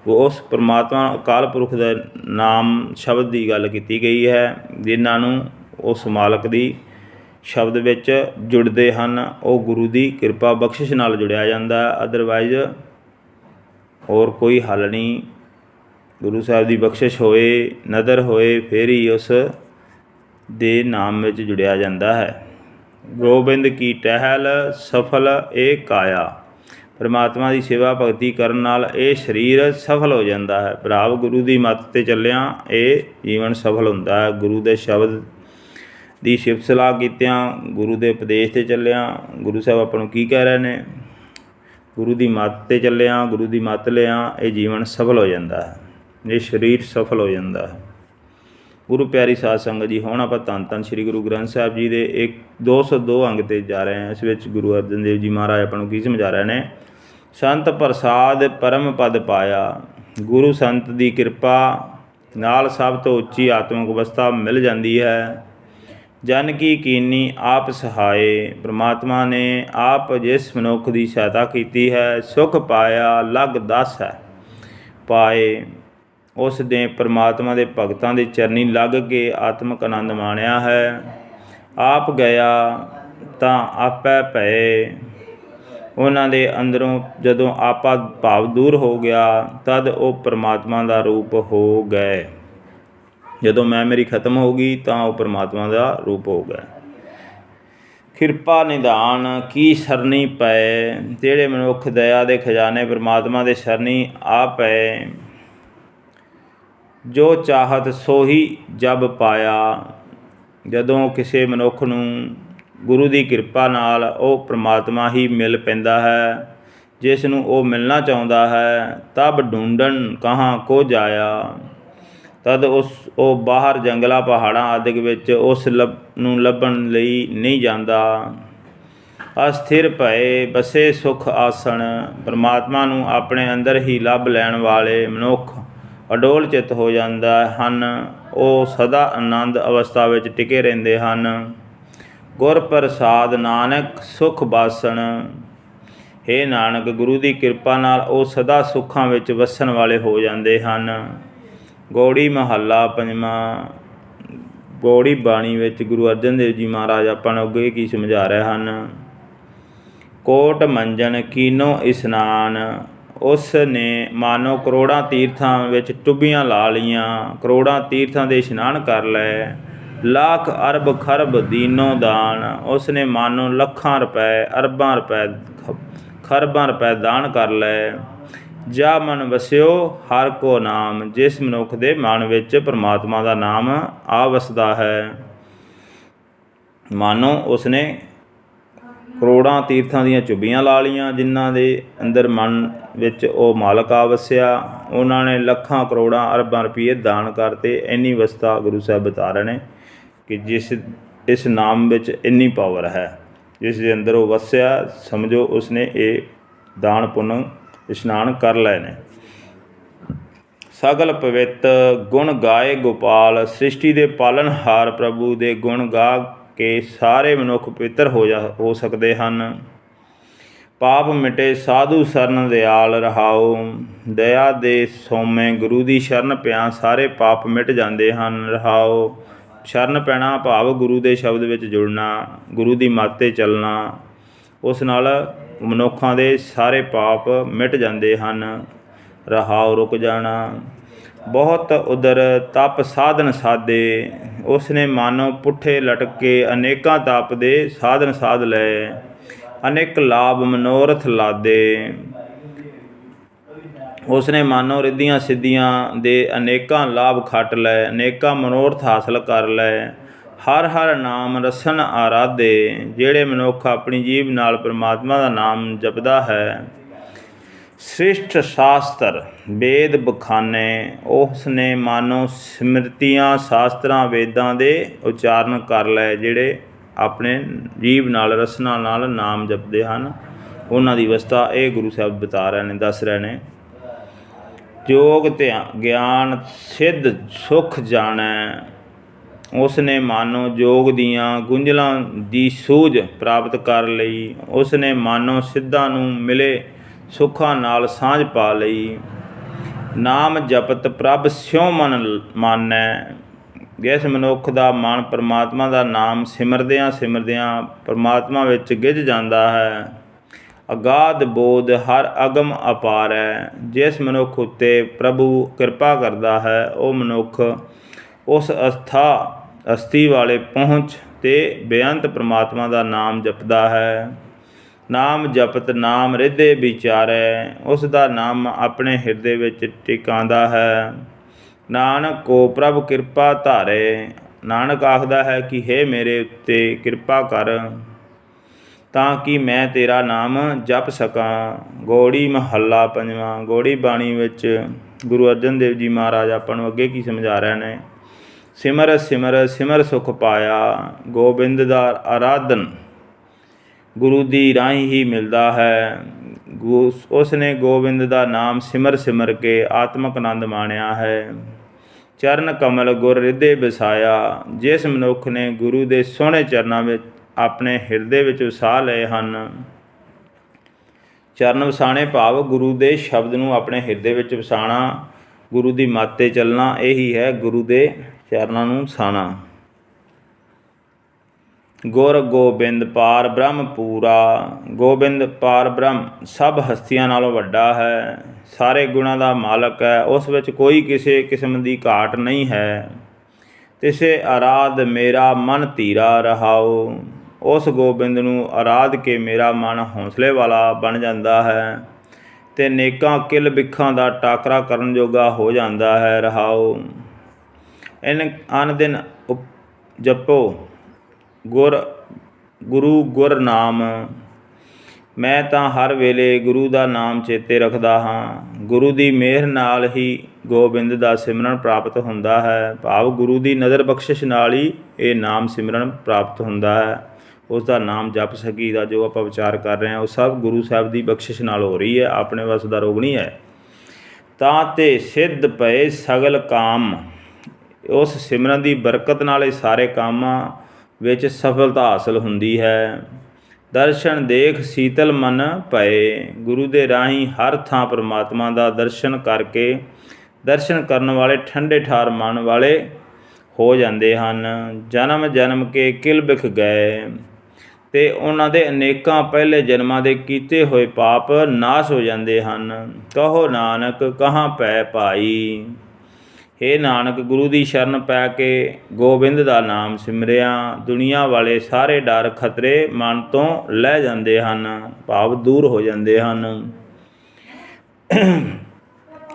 ਉਸ ਪਰਮਾਤਮਾ ਅਕਾਲ ਪੁਰਖ ਦਾ ਨਾਮ ਸ਼ਬਦ ਦੀ ਗੱਲ ਕੀਤੀ ਗਈ ਹੈ। ਜਿਨ੍ਹਾਂ ਨੂੰ ਉਸ ਮਾਲਕ ਦੀ ਸ਼ਬਦ ਵਿੱਚ ਜੁੜਦੇ ਹਨ ਉਹ ਗੁਰੂ ਦੀ ਕਿਰਪਾ ਬਖਸ਼ਿਸ਼ ਨਾਲ ਜੁੜਿਆ ਜਾਂਦਾ। ਅਦਰਵਾਈਜ਼ ਹੋਰ ਕੋਈ ਹੱਲ ਨਹੀਂ। ਗੁਰੂ ਸਾਹਿਬ ਦੀ ਬਖਸ਼ਿਸ਼ ਹੋਏ, ਨਦਰ ਹੋਏ, ਫਿਰ ਹੀ ਉਸ ਦੇ ਨਾਮ ਵਿੱਚ ਜੁੜਿਆ ਜਾਂਦਾ ਹੈ। ਗੋਬਿੰਦ ਕੀ ਟਹਿਲ ਸਫਲ ਇਹ ਕਾਇਆ। ਪਰਮਾਤਮਾ ਦੀ ਸੇਵਾ ਭਗਤੀ ਕਰਨ ਨਾਲ ਇਹ ਸਰੀਰ ਸਫਲ ਹੋ ਜਾਂਦਾ ਹੈ। ਭਾਵ ਗੁਰੂ ਦੀ ਮੱਤ 'ਤੇ ਚੱਲਿਆਂ ਇਹ ਜੀਵਨ ਸਫਲ ਹੁੰਦਾ ਹੈ। ਗੁਰੂ ਦੇ ਸ਼ਬਦ ਦੀ ਸਿਫਤ ਸਲਾਹ ਕੀਤਿਆਂ, ਗੁਰੂ ਦੇ ਉਪਦੇਸ਼ 'ਤੇ ਚੱਲਿਆਂ, ਗੁਰੂ ਸਾਹਿਬ ਆਪਾਂ ਨੂੰ ਕੀ ਕਹਿ ਰਹੇ ਨੇ, ਗੁਰੂ ਦੀ ਮੱਤ 'ਤੇ ਚੱਲਿਆਂ, ਗੁਰੂ ਦੀ ਮੱਤ ਲਿਆਂ, ਇਹ ਜੀਵਨ ਸਫਲ ਹੋ ਜਾਂਦਾ ਹੈ, ਇਹ ਸਰੀਰ ਸਫਲ ਹੋ ਜਾਂਦਾ ਹੈ। ਗੁਰੂ ਪਿਆਰੀ ਸਾਧ ਸੰਗਤ ਜੀ, ਹੁਣ ਆਪਾਂ ਧੰਨ ਧੰਨ ਸ਼੍ਰੀ ਗੁਰੂ ਗ੍ਰੰਥ ਸਾਹਿਬ ਜੀ ਦੇ 202 ਅੰਗ 'ਤੇ ਜਾ ਰਹੇ ਹਾਂ। ਇਸ ਵਿੱਚ ਗੁਰੂ ਅਰਜਨ ਦੇਵ ਜੀ ਮਹਾਰਾਜ ਆਪਾਂ ਨੂੰ ਕੀ ਸਮਝਾ ਰਹੇ ਨੇ। ਸੰਤ ਪ੍ਰਸਾਦ ਪਰਮ ਪਦ ਪਾਇਆ। ਗੁਰੂ ਸੰਤ ਦੀ ਕਿਰਪਾ ਨਾਲ ਸਭ ਤੋਂ ਉੱਚੀ ਆਤਮਿਕ ਅਵਸਥਾ ਮਿਲ ਜਾਂਦੀ ਹੈ। ਜਨ ਕੀ ਕੀਨੀ ਆਪ ਸਹਾਏ। ਪਰਮਾਤਮਾ ਨੇ ਆਪ ਜਿਸ ਮਨੁੱਖ ਦੀ ਸਹਾਇਤਾ ਕੀਤੀ ਹੈ ਸੁਖ ਪਾਇਆ ਲਗ ਦਸ ਹੈ। ਪਾਏ ਉਸ ਨੇ ਪਰਮਾਤਮਾ ਦੇ ਭਗਤਾਂ ਦੇ ਚਰਨੀ ਲੱਗ ਕੇ ਆਤਮਿਕ ਆਨੰਦ ਮਾਣਿਆ ਹੈ। ਆਪ ਗਿਆ ਤਾਂ ਆਪੈ ਭਏ। ਉਹਨਾਂ ਦੇ ਅੰਦਰੋਂ ਜਦੋਂ ਆਪਾ ਭਾਵ ਦੂਰ ਹੋ ਗਿਆ ਤਦ ਉਹ ਪਰਮਾਤਮਾ ਦਾ ਰੂਪ ਹੋ ਗਏ। ਜਦੋਂ ਮੈਂ ਮੇਰੀ ਖਤਮ ਹੋ ਗਈ ਤਾਂ ਉਹ ਪਰਮਾਤਮਾ ਦਾ ਰੂਪ ਹੋ ਗਿਆ। ਕਿਰਪਾ ਨਿਧਾਨ ਕੀ ਸਰਨੀ ਪਏ। ਜਿਹੜੇ ਮਨੁੱਖ ਦਇਆ ਦੇ ਖਜ਼ਾਨੇ ਪਰਮਾਤਮਾ ਦੇ ਸਰਨੀ ਆ ਪਏ, ਜੋ ਚਾਹਤ ਸੋ ਹੀ ਜਬ ਪਾਇਆ। ਜਦੋਂ ਕਿਸੇ ਮਨੁੱਖ ਨੂੰ ਗੁਰੂ ਦੀ ਕਿਰਪਾ ਨਾਲ ਉਹ ਪਰਮਾਤਮਾ ਹੀ ਮਿਲ ਪੈਂਦਾ ਹੈ। ਜਿਸ ਨੂੰ ਉਹ ਮਿਲਣਾ ਚਾਹੁੰਦਾ ਹੈ। ਤਬ ਢੂੰਡਣ ਕਹਾਂ ਕੋ ਜਾਇਆ, ਤਦ ਉਹ ਬਾਹਰ ਜੰਗਲਾਂ ਪਹਾੜਾਂ ਆਦਿ ਵਿੱਚ ਉਸ ਨੂੰ ਲੱਭਣ ਲਈ ਨਹੀਂ ਜਾਂਦਾ। ਅਸਥਿਰ ਭਏ ਬਸੇ ਸੁਖ ਆਸਣ, ਪਰਮਾਤਮਾ ਨੂੰ ਆਪਣੇ ਅੰਦਰ ਹੀ ਲੱਭ ਲੈਣ ਵਾਲੇ ਮਨੁੱਖ ਅਡੋਲ ਚਿੱਤ ਹੋ ਜਾਂਦਾ ਹਨ। ਉਹ ਸਦਾ ਆਨੰਦ ਅਵਸਥਾ ਵਿੱਚ ਟਿਕੇ ਰਹਿੰਦੇ ਹਨ। ਗੁਰ ਪ੍ਰਸਾਦ ਨਾਨਕ ਸੁਖ ਬਾਸਣ, ਹੇ ਨਾਨਕ, ਗੁਰੂ ਦੀ ਕਿਰਪਾ ਨਾਲ ਉਹ ਸਦਾ ਸੁੱਖਾਂ ਵਿੱਚ ਵਸਣ ਵਾਲੇ ਹੋ ਜਾਂਦੇ ਹਨ। ਗੌੜੀ ਮਹੱਲਾ ਪੰਜਵਾਂ। ਗੌੜੀ ਬਾਣੀ ਵਿੱਚ ਗੁਰੂ ਅਰਜਨ ਦੇਵ ਜੀ ਮਹਾਰਾਜ ਆਪਾਂ ਨੂੰ ਅੱਗੇ ਕੀ ਸਮਝਾ ਰਹੇ ਹਨ। ਕੋਟ ਮੰਜਨ ਕੀਨੋ ਇਸ਼ਨਾਨ, ਉਸ ਨੇ ਮਾਨੋ ਕਰੋੜਾਂ ਤੀਰਥਾਂ ਵਿੱਚ ਟੁੱਬੀਆਂ ਲਾ ਲਈਆਂ, ਕਰੋੜਾਂ ਤੀਰਥਾਂ ਦੇ ਇਸ਼ਨਾਨ ਕਰ ਲਏ। ਲੱਖ ਅਰਬ ਖਰਬ ਦੀਨੋ ਦਾਨ, ਉਸ ਨੇ ਮਾਨੋ ਲੱਖਾਂ ਰੁਪਏ, ਅਰਬਾਂ ਰੁਪਏ, ਖਰਬਾਂ ਰੁਪਏ ਦਾਨ ਕਰ ਲਏ। ਜਾ ਮਨ ਵਸਿਓ ਹਰ ਕੋ ਨਾਮ, ਜਿਸ ਮਨੁੱਖ ਦੇ ਮਨ ਵਿੱਚ ਪਰਮਾਤਮਾ ਦਾ ਨਾਮ ਆ ਵਸਦਾ ਹੈ। ਮਾਨੋ ਉਸਨੇ ਕਰੋੜਾਂ ਤੀਰਥਾਂ ਦੀਆਂ ਚੁੱਬੀਆਂ ਲਾ ਲਈਆਂ, ਜਿਨ੍ਹਾਂ ਦੇ ਅੰਦਰ ਮਨ ਵਿੱਚ ਉਹ ਮਾਲਕ ਆ ਵਸਿਆ। ਉਹਨਾਂ ਨੇ ਲੱਖਾਂ ਕਰੋੜਾਂ ਅਰਬਾਂ ਰੁਪਏ ਦਾਨ ਕਰਤੇ। ਇੰਨੀ ਅਵਸਥਾ ਗੁਰੂ ਸਾਹਿਬ ਬਤਾ ਰਹੇ ਨੇ ਕਿ ਇਸ ਨਾਮ ਵਿੱਚ ਇੰਨੀ ਪਾਵਰ ਹੈ, ਜਿਸ ਦੇ ਅੰਦਰ ਉਹ ਵਸਿਆ, ਸਮਝੋ ਉਸਨੇ ਇਹ ਦਾਨ ਪੁੰਨ ਇਸ਼ਨਾਨ ਕਰ ਲਏ ਨੇ। ਸਗਲ ਪਵਿੱਤ ਗੁਣ ਗਾਏ ਗੋਪਾਲ, ਸ੍ਰਿਸ਼ਟੀ ਦੇ ਪਾਲਣਹਾਰ ਪ੍ਰਭੂ ਦੇ ਗੁਣ ਗਾ ਕੇ ਸਾਰੇ ਮਨੁੱਖ ਪਵਿੱਤਰ ਹੋ ਸਕਦੇ ਹਨ। ਪਾਪ ਮਿਟੇ ਸਾਧੂ ਸਰਨ ਦਿਆਲ, ਰਹਾਉ ਦਇਆ ਦੇ ਸੋਮੇ ਗੁਰੂ ਦੀ ਸ਼ਰਨ ਪਿਆ ਸਾਰੇ ਪਾਪ ਮਿਟ ਜਾਂਦੇ ਹਨ। ਰਹਾਉ ਸ਼ਰਨ ਪੈਣਾ ਭਾਵ ਗੁਰੂ ਦੇ ਸ਼ਬਦ ਵਿੱਚ ਜੁੜਨਾ, ਗੁਰੂ ਦੀ ਮੱਤ 'ਤੇ ਚੱਲਣਾ, ਉਸ ਨਾਲ ਮਨੁੱਖਾਂ ਦੇ ਸਾਰੇ ਪਾਪ ਮਿਟ ਜਾਂਦੇ ਹਨ। ਰਹਾਉ ਰੁਕ ਜਾਣਾ। ਬਹੁਤ ਉਦਰ ਤਪ ਸਾਧਨ ਸਾਧੇ, ਉਸ ਨੇ ਮਾਨੋ ਪੁੱਠੇ ਲਟਕੇ ਅਨੇਕਾਂ ਤਪ ਦੇ ਸਾਧਨ ਸਾਧ ਲਏ। ਅਨੇਕ ਲਾਭ ਮਨੋਰਥ ਲਾਦੇ, ਉਸ ਨੇ ਮਾਨੋ ਰਿੱਧੀਆਂ ਸਿੱਧੀਆਂ ਦੇ ਅਨੇਕਾਂ ਲਾਭ ਖੱਟ ਲਏ, ਅਨੇਕਾਂ ਮਨੋਰਥ ਹਾਸਲ ਕਰ ਲਏ। ਹਰ ਹਰ ਨਾਮ ਰਸਨ ਆਰਾਧੇ, ਜਿਹੜੇ ਮਨੁੱਖ ਆਪਣੀ ਜੀਭ ਨਾਲ ਪਰਮਾਤਮਾ ਦਾ ਨਾਮ ਜਪਦਾ ਹੈ। ਸ੍ਰਿਸ਼ਟ ਸ਼ਾਸਤਰ ਵੇਦ ਬਖਾਨੇ, ਉਸ ਨੇ ਮਾਨੋ ਸਿਮਰਤੀਆਂ ਸ਼ਾਸਤਰਾਂ ਵੇਦਾਂ ਦੇ ਉਚਾਰਨ ਕਰ ਲਏ। ਜਿਹੜੇ ਆਪਣੇ ਜੀਭ ਨਾਲ ਰਸਨਾ ਨਾਲ ਨਾਮ ਜਪਦੇ ਹਨ, ਉਹਨਾਂ ਦੀ ਅਵਸਥਾ ਇਹ ਗੁਰੂ ਸਾਹਿਬ ਬਤਾ ਰਹੇ ਨੇ, ਦੱਸ ਰਹੇ ਨੇ। ਯੋਗ ਗਿਆਨ ਸਿੱਧ ਸੁਖ ਜਾਣੈ, ਉਸ ਨੇ ਮਾਨੋ ਯੋਗ ਦੀਆਂ ਗੁੰਝਲਾਂ ਦੀ ਸੂਝ ਪ੍ਰਾਪਤ ਕਰ ਲਈ। ਉਸ ਨੇ ਮਾਨੋ ਸਿੱਧਾਂ ਨੂੰ ਮਿਲੇ ਸੁੱਖਾਂ ਨਾਲ ਸਾਂਝ ਪਾ ਲਈ। ਨਾਮ ਜਪਤ ਪ੍ਰਭ ਸਿਉ ਮਨ ਮਾਨੈ, ਜਿਸ ਮਨੁੱਖ ਦਾ ਮਨ ਪਰਮਾਤਮਾ ਦਾ ਨਾਮ ਸਿਮਰਦਿਆਂ ਸਿਮਰਦਿਆਂ ਪਰਮਾਤਮਾ ਵਿੱਚ ਗਿੱਝ ਜਾਂਦਾ ਹੈ। ਅਗਾਧ ਬੋਧ ਹਰ ਅਗਮ ਅਪਾਰ ਹੈ, ਜਿਸ ਮਨੁੱਖ ਉੱਤੇ ਪ੍ਰਭੂ ਕਿਰਪਾ ਕਰਦਾ ਹੈ, ਉਹ ਮਨੁੱਖ ਉਸ ਅਸਥੀ ਵਾਲੇ ਪਹੁੰਚ 'ਤੇ ਬੇਅੰਤ ਪਰਮਾਤਮਾ ਦਾ ਨਾਮ ਜਪਦਾ ਹੈ। ਨਾਮ ਜਪਤ ਨਾਮ ਰਿੱਧੇ ਵਿਚਾਰੈ, ਉਸ ਦਾ ਨਾਮ ਆਪਣੇ ਹਿਰਦੇ ਵਿੱਚ ਟਿਕਾਉਂਦਾ ਹੈ। ਨਾਨਕ ਕੋ ਪ੍ਰਭ ਕਿਰਪਾ ਧਾਰੇ, ਨਾਨਕ ਆਖਦਾ ਹੈ ਕਿ ਹੇ ਮੇਰੇ ਉੱਤੇ ਕਿਰਪਾ ਕਰ, ਤਾਂ ਕਿ ਮੈਂ ਤੇਰਾ ਨਾਮ ਜਪ ਸਕਾਂ। ਗੌੜੀ ਮਹੱਲਾ ਪੰਜਵਾਂ। ਗੌੜੀ ਬਾਣੀ ਵਿੱਚ ਗੁਰੂ ਅਰਜਨ ਦੇਵ ਜੀ ਮਹਾਰਾਜ ਆਪਾਂ ਨੂੰ ਅੱਗੇ ਕੀ ਸਮਝਾ ਰਹੇ ਨੇ। ਸਿਮਰ ਸਿਮਰ ਸਿਮਰ ਸੁਖ ਪਾਇਆ, ਗੋਬਿੰਦ ਦਾ ਆਰਾਧਨ ਗੁਰੂ ਦੀ ਰਾਹੀਂ ਹੀ ਮਿਲਦਾ ਹੈ। ਉਸ ਨੇ ਗੋਬਿੰਦ ਦਾ ਨਾਮ ਸਿਮਰ ਸਿਮਰ ਕੇ ਆਤਮਕ ਆਨੰਦ ਮਾਣਿਆ ਹੈ। ਚਰਨ ਕਮਲ ਗੁਰ ਰਿੱਧੇ ਵਸਾਇਆ, ਜਿਸ ਮਨੁੱਖ ਨੇ ਗੁਰੂ ਦੇ ਸੋਹਣੇ ਚਰਨਾਂ ਵਿੱਚ ਆਪਣੇ ਹਿਰਦੇ ਵਿੱਚ ਵਸਾ ਲਏ ਹਨ। ਚਰਨ ਵਸਾਣੇ ਭਾਵ ਗੁਰੂ ਦੇ ਸ਼ਬਦ ਨੂੰ ਆਪਣੇ ਹਿਰਦੇ ਵਿੱਚ ਵਸਾਉਣਾ, ਗੁਰੂ ਦੀ ਮੱਤ 'ਤੇ ਚੱਲਣਾ, ਇਹੀ ਹੈ ਗੁਰੂ ਦੇ ਚਰਨਾਂ ਨੂੰ ਵਸਾਉਣਾ। ਗੁਰ ਗੋਬਿੰਦ ਪਾਰ ਬ੍ਰਹਮ ਪੂਰਾ, ਗੋਬਿੰਦ ਪਾਰ ਬ੍ਰਹਮ ਸਭ ਹਸਤੀਆਂ ਨਾਲੋਂ ਵੱਡਾ ਹੈ, ਸਾਰੇ ਗੁਣਾਂ ਦਾ ਮਾਲਕ ਹੈ, ਉਸ ਵਿੱਚ ਕੋਈ ਕਿਸੇ ਕਿਸਮ ਦੀ ਘਾਟ ਨਹੀਂ ਹੈ। ਤਿਸੇ ਆਰਾਧ ਮੇਰਾ ਮਨ ਧੀਰਾ, ਰਹਾਉ ਉਸ ਗੋਬਿੰਦ ਨੂੰ ਆਰਾਧ ਕੇ ਮੇਰਾ ਮਨ ਹੌਸਲੇ ਵਾਲਾ ਬਣ ਜਾਂਦਾ ਹੈ ਅਤੇ ਨੇਕਾਂ ਕਿਲ ਬਿੱਖਾਂ ਦਾ ਟਾਕਰਾ ਕਰਨ ਜੋਗਾ ਹੋ ਜਾਂਦਾ ਹੈ। ਰਹਾਉ ਅਨ ਦਿਨ ਜਪੋ ਗੁਰੂ ਗੁਰ ਨਾਮ, ਮੈਂ ਤਾਂ ਹਰ ਵੇਲੇ ਗੁਰੂ ਦਾ ਨਾਮ ਚੇਤੇ ਰੱਖਦਾ ਹਾਂ। ਗੁਰੂ ਦੀ ਮਿਹਰ ਨਾਲ ਹੀ ਗੋਬਿੰਦ ਦਾ ਸਿਮਰਨ ਪ੍ਰਾਪਤ ਹੁੰਦਾ ਹੈ। ਭਾਵ ਗੁਰੂ ਦੀ ਨਜ਼ਰ ਬਖਸ਼ਿਸ਼ ਨਾਲ ਹੀ ਇਹ ਨਾਮ ਸਿਮਰਨ ਪ੍ਰਾਪਤ ਹੁੰਦਾ ਹੈ। ਉਸ ਦਾ ਨਾਮ ਜਪ ਸਕੀਦਾ, ਜੋ ਆਪਾਂ ਵਿਚਾਰ ਕਰ ਰਹੇ ਹਾਂ ਉਹ ਸਭ ਗੁਰੂ ਸਾਹਿਬ ਦੀ ਬਖਸ਼ਿਸ਼ ਨਾਲ ਹੋ ਰਹੀ ਹੈ, ਆਪਣੇ ਵੱਸ ਦਾ ਰੋਗ ਨਹੀਂ ਹੈ। ਤਾਂ ਤੇ ਸਿੱਧ ਪਏ ਸਗਲ ਕਾਮ, ਉਸ ਸਿਮਰਨ ਦੀ ਬਰਕਤ ਨਾਲ ਇਹ ਸਾਰੇ ਕੰਮਾਂ ਵਿੱਚ ਸਫਲਤਾ ਹਾਸਲ ਹੁੰਦੀ ਹੈ। ਦਰਸ਼ਨ ਦੇਖ ਸੀਤਲ ਮਨ ਭਏ, ਗੁਰੂ ਦੇ ਰਾਹੀਂ ਹਰ ਥਾਂ ਪਰਮਾਤਮਾ ਦਾ ਦਰਸ਼ਨ ਕਰਕੇ ਦਰਸ਼ਨ ਕਰਨ ਵਾਲੇ ਠੰਡੇ ਠਾਰ ਮਨ ਵਾਲੇ ਹੋ ਜਾਂਦੇ ਹਨ। ਜਨਮ ਜਨਮ ਕੇ ਕਿਲ ਬਿਖ ਗਏ, ਅਤੇ ਉਹਨਾਂ ਦੇ ਅਨੇਕਾਂ ਪਹਿਲੇ ਜਨਮਾਂ ਦੇ ਕੀਤੇ ਹੋਏ ਪਾਪ ਨਾਸ਼ ਹੋ ਜਾਂਦੇ ਹਨ। ਕਹੋ ਨਾਨਕ ਕਹਾਂ ਪੈ ਭਾਈ, ਹੇ ਨਾਨਕ ਗੁਰੂ ਦੀ ਸ਼ਰਨ ਪੈ ਕੇ ਗੋਬਿੰਦ ਦਾ ਨਾਮ ਸਿਮਰਿਆ ਦੁਨੀਆ ਵਾਲੇ ਸਾਰੇ ਡਰ ਖਤਰੇ ਮਨ ਤੋਂ ਲੈ ਜਾਂਦੇ ਹਨ, ਭਾਵ ਦੂਰ ਹੋ ਜਾਂਦੇ ਹਨ।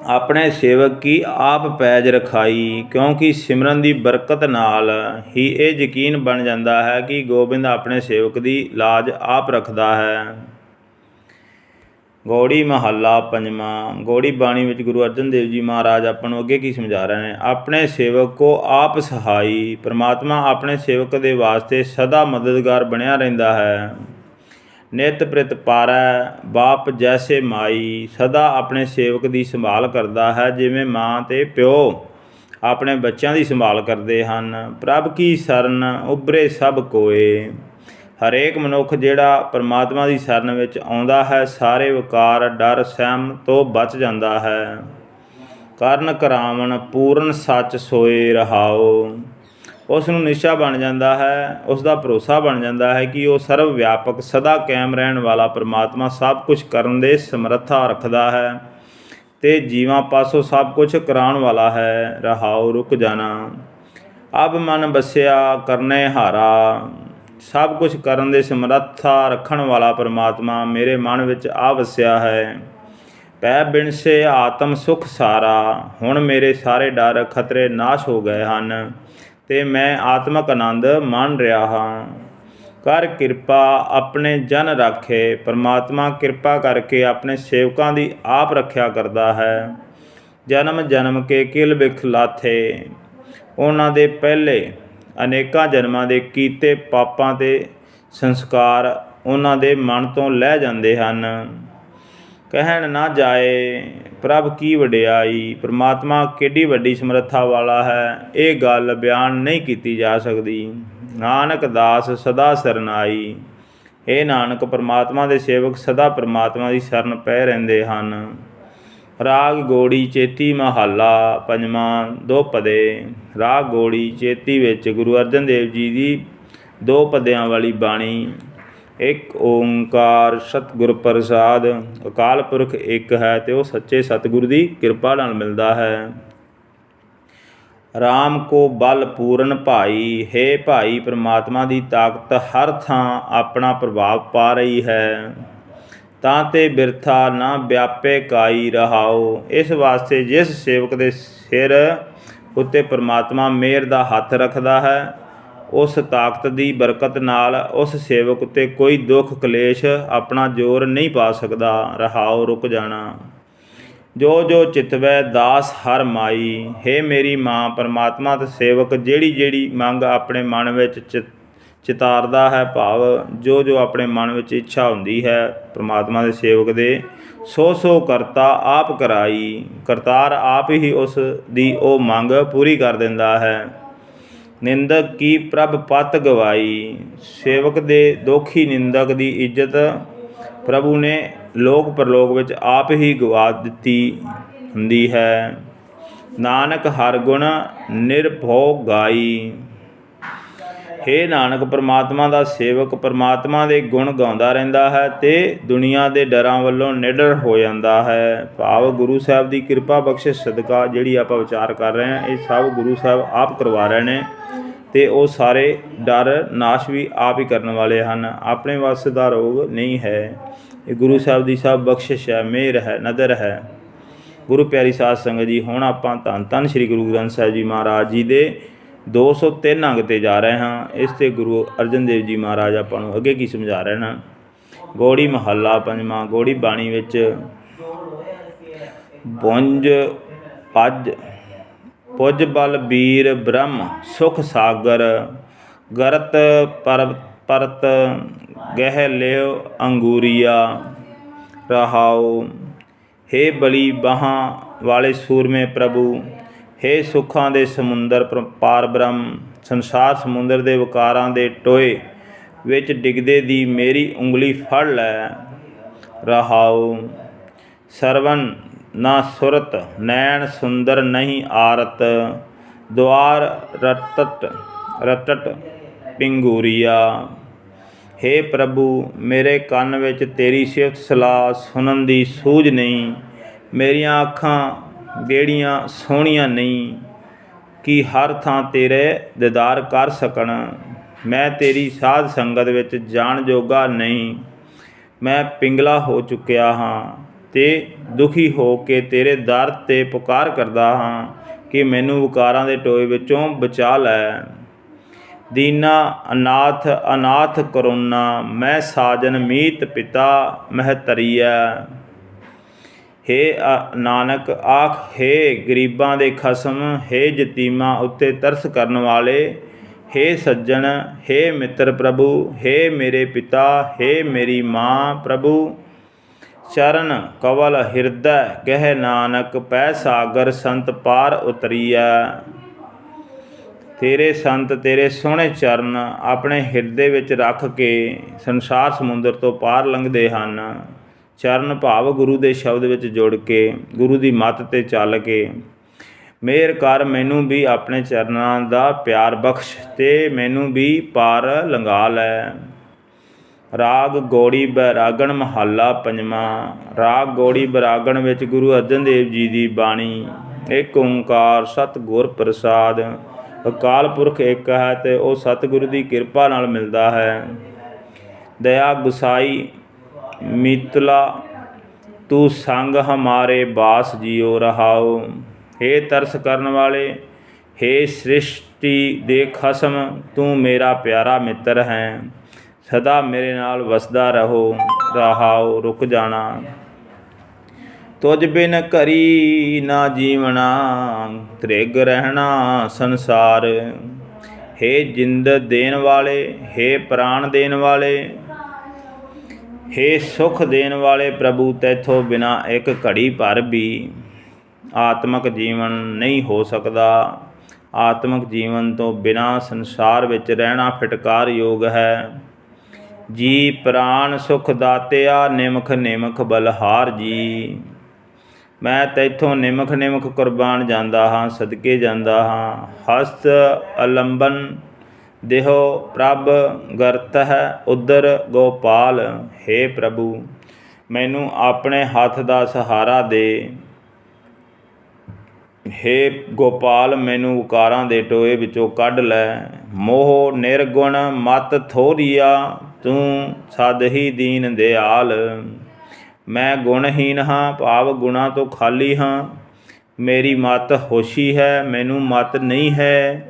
ਆਪਣੇ ਸੇਵਕ ਕੀ ਆਪ ਪੈਜ ਰਖਾਈ, ਕਿਉਂਕਿ ਸਿਮਰਨ ਦੀ ਬਰਕਤ ਨਾਲ ਹੀ ਇਹ ਯਕੀਨ ਬਣ ਜਾਂਦਾ ਹੈ ਕਿ ਗੋਬਿੰਦ ਆਪਣੇ ਸੇਵਕ ਦੀ ਲਾਜ ਆਪ ਰੱਖਦਾ ਹੈ। ਗੌੜੀ ਮਹੱਲਾ ਪੰਜਵਾਂ। ਗੌੜੀ ਬਾਣੀ ਵਿੱਚ ਗੁਰੂ ਅਰਜਨ ਦੇਵ ਜੀ ਮਹਾਰਾਜ ਆਪਾਂ ਨੂੰ ਅੱਗੇ ਕੀ ਸਮਝਾ ਰਹੇ ਨੇ। ਆਪਣੇ ਸੇਵਕ ਕੋ ਆਪ ਸਹਾਈ, ਪਰਮਾਤਮਾ ਆਪਣੇ ਸੇਵਕ ਦੇ ਵਾਸਤੇ ਸਦਾ ਮਦਦਗਾਰ ਬਣਿਆ ਰਹਿੰਦਾ ਹੈ। ਨਿਤ ਪ੍ਰਿਤ ਪਾਰੈ ਬਾਪ ਜੈਸੇ ਮਾਈ, ਸਦਾ ਆਪਣੇ ਸੇਵਕ ਦੀ ਸੰਭਾਲ ਕਰਦਾ ਹੈ ਜਿਵੇਂ ਮਾਂ ਅਤੇ ਪਿਓ ਆਪਣੇ ਬੱਚਿਆਂ ਦੀ ਸੰਭਾਲ ਕਰਦੇ ਹਨ। ਪ੍ਰਭ ਕੀ ਸਰਨ ਉਭਰੇ ਸਭ ਕੋਏ, ਹਰੇਕ ਮਨੁੱਖ ਜਿਹੜਾ ਪਰਮਾਤਮਾ ਦੀ ਸ਼ਰਨ ਵਿੱਚ ਆਉਂਦਾ ਹੈ ਸਾਰੇ ਵਿਕਾਰ ਡਰ ਸਹਿਮ ਤੋਂ ਬਚ ਜਾਂਦਾ ਹੈ। ਕਰਨ ਕਰਾਵਣ ਪੂਰਨ ਸੱਚ ਸੋਏ ਰਹਾਓ, ਉਸ ਨੂੰ ਨਿਸ਼ਚਾ ਬਣ ਜਾਂਦਾ ਹੈ, ਉਸ ਦਾ ਭਰੋਸਾ ਬਣ ਜਾਂਦਾ ਹੈ ਕਿ ਉਹ ਸਰਵ ਵਿਆਪਕ ਸਦਾ ਕਾਇਮ ਰਹਿਣ ਵਾਲਾ ਪਰਮਾਤਮਾ ਸਭ ਕੁਝ ਕਰਨ ਦੇ ਸਮਰੱਥਾ ਰੱਖਦਾ ਹੈ ਅਤੇ ਜੀਵਾਂ ਪਾਸੋਂ ਸਭ ਕੁਝ ਕਰਾਉਣ ਵਾਲਾ ਹੈ। ਰਹਾਓ ਰੁਕ ਜਾਣਾ। ਅਬ ਮਨ ਬਸਿਆ ਕਰਨੇ ਹਾਰਾ, ਸਭ ਕੁਝ ਕਰਨ ਦੇ ਸਮਰੱਥਾ ਰੱਖਣ ਵਾਲਾ ਪਰਮਾਤਮਾ ਮੇਰੇ ਮਨ ਵਿੱਚ ਆ ਵਸਿਆ ਹੈ। ਪੈ ਬਿਨਸੇ ਆਤਮ ਸੁਖ ਸਾਰਾ, ਹੁਣ ਮੇਰੇ ਸਾਰੇ ਡਰ ਖਤਰੇ ਨਾਸ਼ ਹੋ ਗਏ ਹਨ ਅਤੇ ਮੈਂ ਆਤਮਕ ਆਨੰਦ ਮਾਣ ਰਿਹਾ ਹਾਂ। ਕਰ ਕਿਰਪਾ ਆਪਣੇ ਜਨ ਰਾਖੇ, ਪਰਮਾਤਮਾ ਕਿਰਪਾ ਕਰਕੇ ਆਪਣੇ ਸੇਵਕਾਂ ਦੀ ਆਪ ਰੱਖਿਆ ਕਰਦਾ ਹੈ। ਜਨਮ ਜਨਮ ਕੇ ਕਿਲ ਬਿਖ ਲਾਥੇ, ਉਹਨਾਂ ਦੇ ਪਹਿਲੇ ਅਨੇਕਾਂ ਜਨਮਾਂ ਦੇ ਕੀਤੇ ਪਾਪਾਂ ਅਤੇ ਸੰਸਕਾਰ ਉਹਨਾਂ ਦੇ ਮਨ ਤੋਂ ਲੈ ਜਾਂਦੇ ਹਨ। ਕਹਿਣ ਨਾ ਜਾਏ ਪ੍ਰਭ ਕੀ ਵਡਿਆਈ, ਪਰਮਾਤਮਾ ਕਿੱਡੀ ਵੱਡੀ ਸਮਰੱਥਾ ਵਾਲਾ ਹੈ, ਇਹ ਗੱਲ ਬਿਆਨ ਨਹੀਂ ਕੀਤੀ ਜਾ ਸਕਦੀ। ਨਾਨਕ ਦਾਸ ਸਦਾ ਸਰਨਾਈ, ਇਹ ਨਾਨਕ ਪਰਮਾਤਮਾ ਦੇ ਸੇਵਕ ਸਦਾ ਪਰਮਾਤਮਾ ਦੀ ਸ਼ਰਨ ਪੈ ਰਹਿੰਦੇ ਹਨ। ਰਾਗ ਗੌੜੀ ਚੇਤੀ ਮਹੱਲਾ ਪੰਜਵਾਂ। ਦੋ ਪਦੇ। ਰਾਗ ਗੌੜੀ ਚੇਤੀ ਵਿੱਚ ਗੁਰੂ ਅਰਜਨ ਦੇਵ ਜੀ ਦੀ ਦੋ ਪਦਿਆਂ ਵਾਲੀ ਬਾਣੀ। ਇੱਕ ਓਂਕਾਰ ਸਤਿਗੁਰ ਪ੍ਰਸਾਦ, ਅਕਾਲ ਪੁਰਖ ਇੱਕ ਹੈ ਅਤੇ ਉਹ ਸੱਚੇ ਸਤਿਗੁਰ ਦੀ ਕਿਰਪਾ ਨਾਲ ਮਿਲਦਾ ਹੈ। ਰਾਮ ਕੋ ਬਲ ਪੂਰਨ ਭਾਈ, ਹੇ ਭਾਈ ਪਰਮਾਤਮਾ ਦੀ ਤਾਕਤ ਹਰ ਥਾਂ ਆਪਣਾ ਪ੍ਰਭਾਵ ਪਾ ਰਹੀ ਹੈ। ਤਾਂ ਤੇ ਬਿਰਥਾ ਨਾ ਵਿਆਪੇ ਕਾਈ ਰਹਾਓ, ਇਸ ਵਾਸਤੇ ਜਿਸ ਸੇਵਕ ਦੇ ਸਿਰ ਉੱਤੇ ਪਰਮਾਤਮਾ ਮਿਹਰ ਦਾ ਹੱਥ ਰੱਖਦਾ ਹੈ ਉਸ ਤਾਕਤ ਦੀ ਬਰਕਤ ਨਾਲ ਉਸ ਸੇਵਕ ਉੱਤੇ ਕੋਈ ਦੁੱਖ ਕਲੇਸ਼ ਆਪਣਾ ਜ਼ੋਰ ਨਹੀਂ ਪਾ ਸਕਦਾ। ਰਹਾਓ ਰੁਕ ਜਾਣਾ। ਜੋ ਜੋ ਚਿਤਵੈ ਦਾਸ ਹਰ ਮਾਈ, ਹੇ ਮੇਰੀ ਮਾਂ ਪਰਮਾਤਮਾ ਤੇ ਸੇਵਕ ਜਿਹੜੀ ਜਿਹੜੀ ਮੰਗ ਆਪਣੇ ਮਨ ਵਿੱਚ ਚਿਤਾਰਦਾ ਹੈ, ਭਾਵ ਜੋ ਜੋ ਆਪਣੇ ਮਨ ਵਿੱਚ ਇੱਛਾ ਹੁੰਦੀ ਹੈ ਪਰਮਾਤਮਾ ਦੇ ਸੇਵਕ ਦੇ, ਸੋ ਸੋ ਕਰਤਾ ਆਪ ਕਰਾਈ, ਕਰਤਾਰ ਆਪ ਹੀ ਉਸ ਦੀ ਉਹ ਮੰਗ ਪੂਰੀ ਕਰ ਦਿੰਦਾ ਹੈ। ਨਿੰਦਕ ਕੀ ਪ੍ਰਭ ਪਤ ਗਵਾਈ, ਸੇਵਕ ਦੇ ਦੋਖੀ ਨਿੰਦਕ ਦੀ ਇੱਜ਼ਤ ਪ੍ਰਭੂ ਨੇ ਲੋਕ ਪਰਲੋਕ ਵਿੱਚ ਆਪ ਹੀ ਗਵਾ ਦਿੱਤੀ ਹੁੰਦੀ ਹੈ। ਨਾਨਕ ਹਰ ਗੁਣ ਨਿਰਭਉ ਗਾਈ, ਹੇ ਨਾਨਕ ਪਰਮਾਤਮਾ ਦਾ ਸੇਵਕ ਪਰਮਾਤਮਾ ਦੇ ਗੁਣ ਗਾਉਂਦਾ ਰਹਿੰਦਾ ਹੈ ਅਤੇ ਦੁਨੀਆ ਦੇ ਡਰਾਂ ਵੱਲੋਂ ਨਿਡਰ ਹੋ ਜਾਂਦਾ ਹੈ। ਭਾਵ ਗੁਰੂ ਸਾਹਿਬ ਦੀ ਕਿਰਪਾ ਬਖਸ਼ਿਸ਼ ਸਦਕਾ ਜਿਹੜੀ ਆਪਾਂ ਵਿਚਾਰ ਕਰ ਰਹੇ ਹਾਂ ਇਹ ਸਭ ਗੁਰੂ ਸਾਹਿਬ ਆਪ ਕਰਵਾ ਰਹੇ ਨੇ ਅਤੇ ਉਹ ਸਾਰੇ ਡਰ ਨਾਸ਼ ਵੀ ਆਪ ਹੀ ਕਰਨ ਵਾਲੇ ਹਨ। ਆਪਣੇ ਵੱਸ ਦਾ ਰੋਗ ਨਹੀਂ ਹੈ, ਇਹ ਗੁਰੂ ਸਾਹਿਬ ਦੀ ਸਭ ਬਖਸ਼ਿਸ਼ ਹੈ, ਮਿਹਰ ਹੈ, ਨਦਰ ਹੈ। ਗੁਰੂ ਪਿਆਰੀ ਸਾਧ ਸੰਗਤ ਜੀ, ਹੁਣ ਆਪਾਂ ਧੰਨ ਧੰਨ ਸ਼੍ਰੀ ਗੁਰੂ ਗ੍ਰੰਥ ਸਾਹਿਬ ਜੀ ਮਹਾਰਾਜ ਜੀ ਦੇ 203 ਅੰਗ 'ਤੇ ਜਾ ਰਹੇ ਹਾਂ। ਇਸ 'ਤੇ ਗੁਰੂ ਅਰਜਨ ਦੇਵ ਜੀ ਮਹਾਰਾਜ ਆਪਾਂ ਨੂੰ ਅੱਗੇ ਕੀ ਸਮਝਾ ਰਹੇ ਹਨ ਗੋੜੀ ਮਹੱਲਾ ਪੰਜਵਾਂ। ਗੋੜੀ ਬਾਣੀ ਵਿੱਚ ਪੁੰਜ ਪੱਜ ਪੁੱਜ ਬਲ ਬੀਰ ਬ੍ਰਹਮ ਸੁਖ ਸਾਗਰ ਗਰਤ ਪਰਤ ਗਹਿ ਲਿਓ ਅੰਗੂਰੀਆ। ਰਹਾਉ। ਹੇ ਬਲੀ ਬਾਹਾਂ ਵਾਲੇ ਸੂਰਮੇ ਪ੍ਰਭੂ, ਹੇ ਸੁੱਖਾਂ ਦੇ ਸਮੁੰਦਰ ਪਾਰ ਬ੍ਰਹਮ, ਸੰਸਾਰ ਸਮੁੰਦਰ ਦੇ ਵਿਕਾਰਾਂ ਦੇ ਟੋਏ ਵਿੱਚ ਡਿੱਗਦੇ ਦੀ ਮੇਰੀ ਉਂਗਲੀ ਫੜ ਲੈ। ਰਹਾਉ। ਸਰਵਨ ਨਾ ਸੁਰਤ ਨੈਣ ਸੁੰਦਰ ਨਹੀਂ ਆਰਤ ਦੁਆਰ ਰਟਟ ਪਿੰਗੂਰੀਆ। ਹੇ ਪ੍ਰਭੂ, ਮੇਰੇ ਕੰਨ ਵਿੱਚ ਤੇਰੀ ਸਿਫਤ ਸਲਾਹ ਸੁਣਨ ਦੀ ਸੂਝ ਨਹੀਂ, ਮੇਰੀਆਂ ਅੱਖਾਂ ਜਿਹੜੀਆਂ ਸੋਹਣੀਆਂ ਨਹੀਂ ਕਿ ਹਰ ਥਾਂ ਤੇਰੇ ਦੀਦਾਰ ਕਰ ਸਕਣ। ਮੈਂ ਤੇਰੀ ਸਾਧ ਸੰਗਤ ਵਿੱਚ ਜਾਣ ਜੋਗਾ ਨਹੀਂ, ਮੈਂ ਪਿੰਗਲਾ ਹੋ ਚੁੱਕਿਆ ਹਾਂ ਅਤੇ ਦੁਖੀ ਹੋ ਕੇ ਤੇਰੇ ਦਰ 'ਤੇ ਪੁਕਾਰ ਕਰਦਾ ਹਾਂ ਕਿ ਮੈਨੂੰ ਵਿਕਾਰਾਂ ਦੇ ਟੋਏ ਵਿੱਚੋਂ ਬਚਾ ਲੈ। ਦੀਨਾ ਅਨਾਥ ਕਰੁਣਾ ਮੈਂ ਸਾਜਨ ਮੀਤ ਪਿਤਾ ਮਹਿਤਰੀਆ। ਹੇ ਨਾਨਕ ਆਖ, ਹੇ ਗਰੀਬਾਂ ਦੇ ਖਸਮ, ਹੇ ਯਤੀਮਾਂ ਉੱਤੇ ਤਰਸ ਕਰਨ ਵਾਲੇ, ਹੇ ਸੱਜਣ, ਹੇ ਮਿੱਤਰ ਪ੍ਰਭੂ, ਹੇ ਮੇਰੇ ਪਿਤਾ, ਹੇ ਮੇਰੀ ਮਾਂ ਪ੍ਰਭੂ। ਚਰਨ ਕਵਲ ਹਿਰਦੈ ਕਹਿ ਨਾਨਕ ਪੈ ਸਾਗਰ ਸੰਤ ਪਾਰ ਉਤਰੀਆ। ਤੇਰੇ ਸੰਤ ਤੇਰੇ ਸੋਹਣੇ ਚਰਨ ਆਪਣੇ ਹਿਰਦੇ ਵਿੱਚ ਰੱਖ ਕੇ ਸੰਸਾਰ ਸਮੁੰਦਰ ਤੋਂ ਪਾਰ ਲੰਘਦੇ ਹਨ। ਚਰਨ ਭਾਵ ਗੁਰੂ ਦੇ ਸ਼ਬਦ ਵਿੱਚ ਜੁੜ ਕੇ, ਗੁਰੂ ਦੀ ਮੱਤ 'ਤੇ ਚੱਲ ਕੇ ਮਿਹਰ ਕਰ ਮੈਨੂੰ ਵੀ ਆਪਣੇ ਚਰਨਾਂ ਦਾ ਪਿਆਰ ਬਖਸ਼ ਅਤੇ ਮੈਨੂੰ ਵੀ ਪਾਰ ਲੰਘਾ ਲੈ। ਰਾਗ ਗੌੜੀ ਬੈਰਾਗਣ ਮਹੱਲਾ ਪੰਜਵਾਂ। ਰਾਗ ਗੌੜੀ ਬੈਰਾਗਣ ਵਿੱਚ ਗੁਰੂ ਅਰਜਨ ਦੇਵ ਜੀ ਦੀ ਬਾਣੀ। ਇੱਕ ਓਂਕਾਰ ਸਤਿਗੁਰ ਪ੍ਰਸਾਦ। ਅਕਾਲ ਪੁਰਖ ਇੱਕ ਹੈ ਅਤੇ ਉਹ ਸਤਿਗੁਰੂ ਦੀ ਕਿਰਪਾ ਨਾਲ ਮਿਲਦਾ ਹੈ। ਦਇਆ ਗੁਸਾਈ ਮੀਤਲਾ ਤੂੰ ਸੰਗ ਹਮਾਰੇ ਬਾਸ ਜੀਓ। ਰਹਾਉ। ਹੇ ਤਰਸ ਕਰਨ ਵਾਲੇ, ਹੇ ਸ੍ਰਿਸ਼ਟੀ ਦੇ ਖਸਮ, ਤੂੰ ਮੇਰਾ ਪਿਆਰਾ ਮਿੱਤਰ ਹੈ, ਸਦਾ ਮੇਰੇ ਨਾਲ ਵਸਦਾ ਰਹੋ। ਰਹਾਉ। ਰੁਕ ਜਾਣਾ। ਤੁਝ ਬਿਨ ਘਰੀ ਨਾ ਜੀਵਣਾ, ਤ੍ਰਿਗ ਰਹਿਣਾ ਸੰਸਾਰ। ਹੇ ਜਿੰਦ ਦੇਣ ਵਾਲੇ, ਹੇ ਪ੍ਰਾਣ ਦੇਣ ਵਾਲੇ, ਹੇ ਸੁਖ ਦੇਣ ਵਾਲੇ ਪ੍ਰਭੂ, ਤੈਥੋਂ ਬਿਨਾਂ ਇੱਕ ਘੜੀ ਭਰ ਵੀ ਆਤਮਕ ਜੀਵਨ ਨਹੀਂ ਹੋ ਸਕਦਾ। ਆਤਮਕ ਜੀਵਨ ਤੋਂ ਬਿਨਾਂ ਸੰਸਾਰ ਵਿੱਚ ਰਹਿਣਾ ਫਿਟਕਾਰ ਯੋਗ ਹੈ। ਜੀ ਪ੍ਰਾਣ ਸੁਖ ਦਾਤਿਆ ਨਿਮਖ ਨਿਮਖ ਬਲਹਾਰ ਜੀ। ਮੈਂ ਤੈਥੋਂ ਨਿਮਖ ਨਿਮਖ ਕੁਰਬਾਨ ਜਾਂਦਾ ਹਾਂ, ਸਦਕੇ ਜਾਂਦਾ ਹਾਂ। ਹਸਤ ਅਲੰਬਨ ਦੇਹੋ ਪ੍ਰਭ ਗਰਤ ਹੈ ਉਦਰ ਗੋਪਾਲ। ਹੇ ਪ੍ਰਭੂ, ਮੈਨੂੰ ਆਪਣੇ ਹੱਥ ਦਾ ਸਹਾਰਾ ਦੇ। ਹੇ ਗੋਪਾਲ, ਮੈਨੂੰ ਵਿਕਾਰਾਂ ਦੇ ਟੋਏ ਵਿੱਚੋਂ ਕੱਢ ਲੈ। ਮੋਹ ਨਿਰਗੁਣ ਮਤ ਥੋਰੀਆ, ਤੂੰ ਸਦ ਹੀ ਦੀਨ ਦਿਆਲ। ਮੈਂ ਗੁਣਹੀਨ ਹਾਂ, ਭਾਵ ਗੁਣਾਂ ਤੋਂ ਖਾਲੀ ਹਾਂ। ਮੇਰੀ ਮਤ ਹੋਸ਼ੀ ਹੈ, ਮੈਨੂੰ ਮਤ ਨਹੀਂ ਹੈ।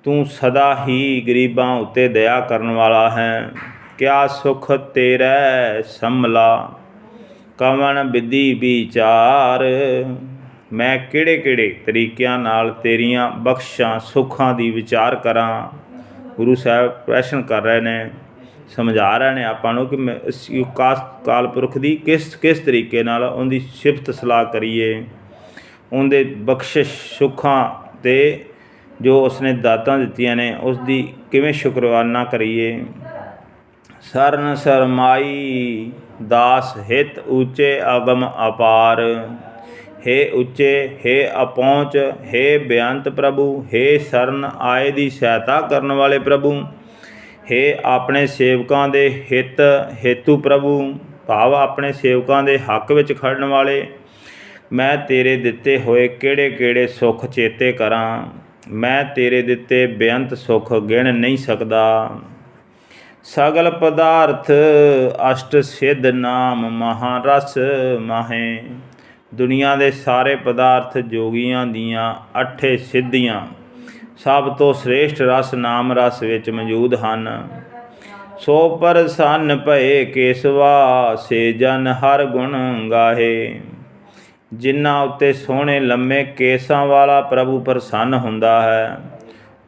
ਤੂੰ ਸਦਾ ਹੀ ਗਰੀਬਾਂ ਉੱਤੇ ਦਇਆ ਕਰਨ ਵਾਲਾ ਹੈ। ਕਿਆ ਸੁਖ ਤੇਰਾ ਸੰਮਲਾ, ਕਵਣ ਵਿਧੀ ਵਿਚਾਰ। ਮੈਂ ਕਿਹੜੇ ਕਿਹੜੇ ਤਰੀਕਿਆਂ ਨਾਲ ਤੇਰੀਆਂ ਬਖਸ਼ਾਂ ਸੁੱਖਾਂ ਦੀ ਵਿਚਾਰ ਕਰਾਂ। ਗੁਰੂ ਸਾਹਿਬ ਪ੍ਰਸ਼ਨ ਕਰ ਰਹੇ ਨੇ, ਸਮਝਾ ਰਹੇ ਨੇ ਆਪਾਂ ਨੂੰ ਕਿ ਕਾਲ ਪੁਰਖ ਦੀ ਕਿਸ ਤਰੀਕੇ ਨਾਲ ਉਹਦੀ ਸਿਫਤ ਸਲਾਹ ਕਰੀਏ, ਉਹਦੇ ਬਖਸ਼ਿਸ਼ ਸੁੱਖਾਂ 'ਤੇ ਜੋ ਉਸਨੇ ਦਾਤਾਂ ਦਿੱਤੀਆਂ ਨੇ ਉਸ ਦੀ ਕਿਵੇਂ ਸ਼ੁਕਰਾਨਾ ਕਰੀਏ। ਸਰਨ ਸਰਮਾਈ ਦਾਸ ਹਿਤ ਉੱਚੇ ਅਗਮ ਅਪਾਰ। ਹੇ ਉੱਚੇ, ਹੇ ਅਪਹੁੰਚ, ਹੇ ਬੇਅੰਤ ਪ੍ਰਭੂ, ਹੇ ਸਰਨ ਆਏ ਦੀ ਸਹਾਇਤਾ ਕਰਨ ਵਾਲੇ ਪ੍ਰਭੂ, ਹੇ ਆਪਣੇ ਸੇਵਕਾਂ ਦੇ ਹਿੱਤ ਹੇਤੂ ਪ੍ਰਭੂ, ਭਾਵ ਆਪਣੇ ਸੇਵਕਾਂ ਦੇ ਹੱਕ ਵਿੱਚ ਖੜਨ ਵਾਲੇ। ਮੈਂ ਤੇਰੇ ਦਿੱਤੇ ਹੋਏ ਕਿਹੜੇ ਕਿਹੜੇ ਸੁੱਖ ਚੇਤੇ ਕਰਾਂ। ਮੈਂ ਤੇਰੇ ਦਿੱਤੇ ਬੇਅੰਤ ਸੁੱਖ ਗਿਣ ਨਹੀਂ ਸਕਦਾ। ਸਗਲ ਪਦਾਰਥ ਅਸ਼ਟ ਸਿੱਧ ਨਾਮ ਮਹਾਰਸ ਮਾਹੇ। ਦੁਨੀਆ ਦੇ ਸਾਰੇ ਪਦਾਰਥ ਜੋਗੀਆਂ ਦੀਆਂ 8 ਸਿੱਧੀਆਂ ਸਭ ਤੋਂ ਸ੍ਰੇਸ਼ਟ ਰਸ ਨਾਮ ਰਸ ਵਿੱਚ ਮੌਜੂਦ ਹਨ। ਸੋ ਪ੍ਰਸੰਨ ਭਏ ਕੇਸਵਾ, ਸੇ ਜਨ ਹਰ ਗੁਣ ਗਾਹੇ। ਜਿਨ੍ਹਾਂ ਉੱਤੇ ਸੋਹਣੇ ਲੰਮੇ ਕੇਸਾਂ ਵਾਲਾ ਪ੍ਰਭੂ ਪ੍ਰਸੰਨ ਹੁੰਦਾ ਹੈ,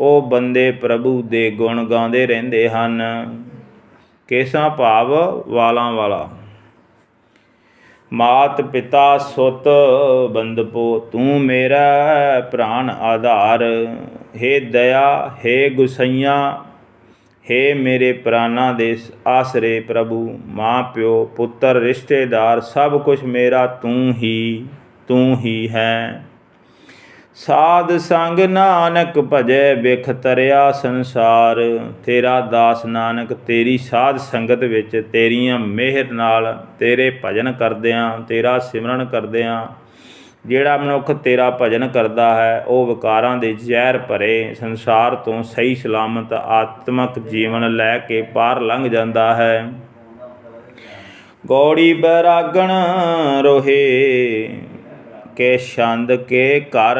ਉਹ ਬੰਦੇ ਪ੍ਰਭੂ ਦੇ ਗੁਣ ਗਾਉਂਦੇ ਰਹਿੰਦੇ ਹਨ। ਕੇਸਾਂ ਭਾਵ ਵਾਲਾਂ ਵਾਲਾ। ਮਾਤ ਪਿਤਾ ਸੁਤ ਬੰਦਪੋ, ਤੂੰ ਮੇਰਾ ਪ੍ਰਾਣ ਆਧਾਰ। ਹੇ ਦਇਆ ਹੇ ਗੁਸਈਆਂ, ਹੇ ਮੇਰੇ ਪ੍ਰਾਣਾਂ ਦੇ ਆਸਰੇ ਪ੍ਰਭੂ। ਮਾਂ ਪਿਓ ਪੁੱਤਰ ਰਿਸ਼ਤੇਦਾਰ ਸਭ ਕੁਛ ਮੇਰਾ ਤੂੰ ਹੀ ਹੈ। ਸਾਧ ਸੰਗ ਨਾਨਕ ਭਜੈ, ਬਿਖ ਤਰਿਆ ਸੰਸਾਰ। ਤੇਰਾ ਦਾਸ ਨਾਨਕ ਤੇਰੀ ਸਾਧ ਸੰਗਤ ਵਿੱਚ ਤੇਰੀਆਂ ਮਿਹਰ ਨਾਲ ਤੇਰੇ ਭਜਨ ਕਰਦਿਆਂ, ਤੇਰਾ ਸਿਮਰਨ ਕਰਦਿਆਂ, ਜਿਹੜਾ ਮਨੁੱਖ ਤੇਰਾ ਭਜਨ ਕਰਦਾ ਹੈ ਉਹ ਵਿਕਾਰਾਂ ਦੇ ਜ਼ਹਿਰ ਭਰੇ ਸੰਸਾਰ ਤੋਂ ਸਹੀ ਸਲਾਮਤ ਆਤਮਕ ਜੀਵਨ ਲੈ ਕੇ ਪਾਰ ਲੰਘ ਜਾਂਦਾ ਹੈ। ਗੌੜੀ ਬੈਰਾਗਣ ਰੋਹੇ, ਕੇ ਛੰਦ ਕੇ ਘਰ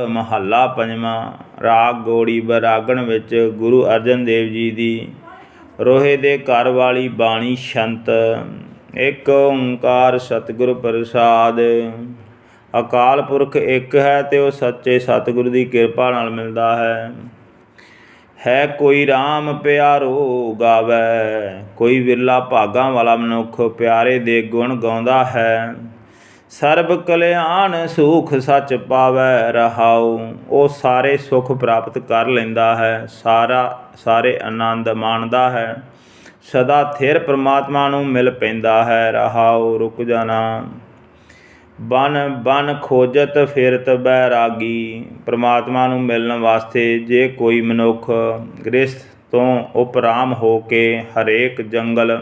ਮਹੱਲਾ ਪੰਜਵਾਂ। ਰਾਗ ਗੌੜੀ ਬੈਰਾਗਣ ਵਿੱਚ ਗੁਰੂ ਅਰਜਨ ਦੇਵ ਜੀ ਦੀ ਰੋਹੇ ਦੇ ਘਰ ਵਾਲੀ ਬਾਣੀ ਛੰਤ। ਇੱਕ ਓਂਕਾਰ ਸਤਿਗੁਰ ਪ੍ਰਸਾਦ। ਅਕਾਲ ਪੁਰਖ ਇੱਕ ਹੈ ਤੇ ਉਹ ਸੱਚੇ ਸਤਿਗੁਰੂ ਦੀ ਕਿਰਪਾ ਨਾਲ ਮਿਲਦਾ ਹੈ ਕੋਈ ਰਾਮ ਪਿਆਰੋ ਗਾਵੈ, ਕੋਈ ਵਿਰਲਾ ਭਾਗਾਂ ਵਾਲਾ ਮਨੁੱਖ ਪਿਆਰੇ ਦੇ ਗੁਣ ਗਾਉਂਦਾ ਹੈ। ਸਰਬ ਕਲਿਆਣ ਸੁਖ ਸੱਚ ਪਾਵੈ ਰਹਾਉ, ਉਹ ਸਾਰੇ ਸੁਖ ਪ੍ਰਾਪਤ ਕਰ ਲੈਂਦਾ ਹੈ, ਸਾਰੇ ਆਨੰਦ ਮਾਣਦਾ ਹੈ, ਸਦਾ ਥਿਰ ਪ੍ਰਮਾਤਮਾ ਨੂੰ ਮਿਲ ਪੈਂਦਾ ਹੈ। ਰਹਾਉ ਰੁਕ ਜਾਣਾ। ਬਨ ਬਨ ਖੋਜਤ ਫਿਰਤ ਬੈਰਾਗੀ, ਪ੍ਰਮਾਤਮਾ ਨੂੰ ਮਿਲਣ ਵਾਸਤੇ ਜੇ ਕੋਈ ਮਨੁੱਖ ਗ੍ਰਸਥ ਤੋਂ ਉਪਰਾਮ ਹੋ ਕੇ ਹਰੇਕ ਜੰਗਲ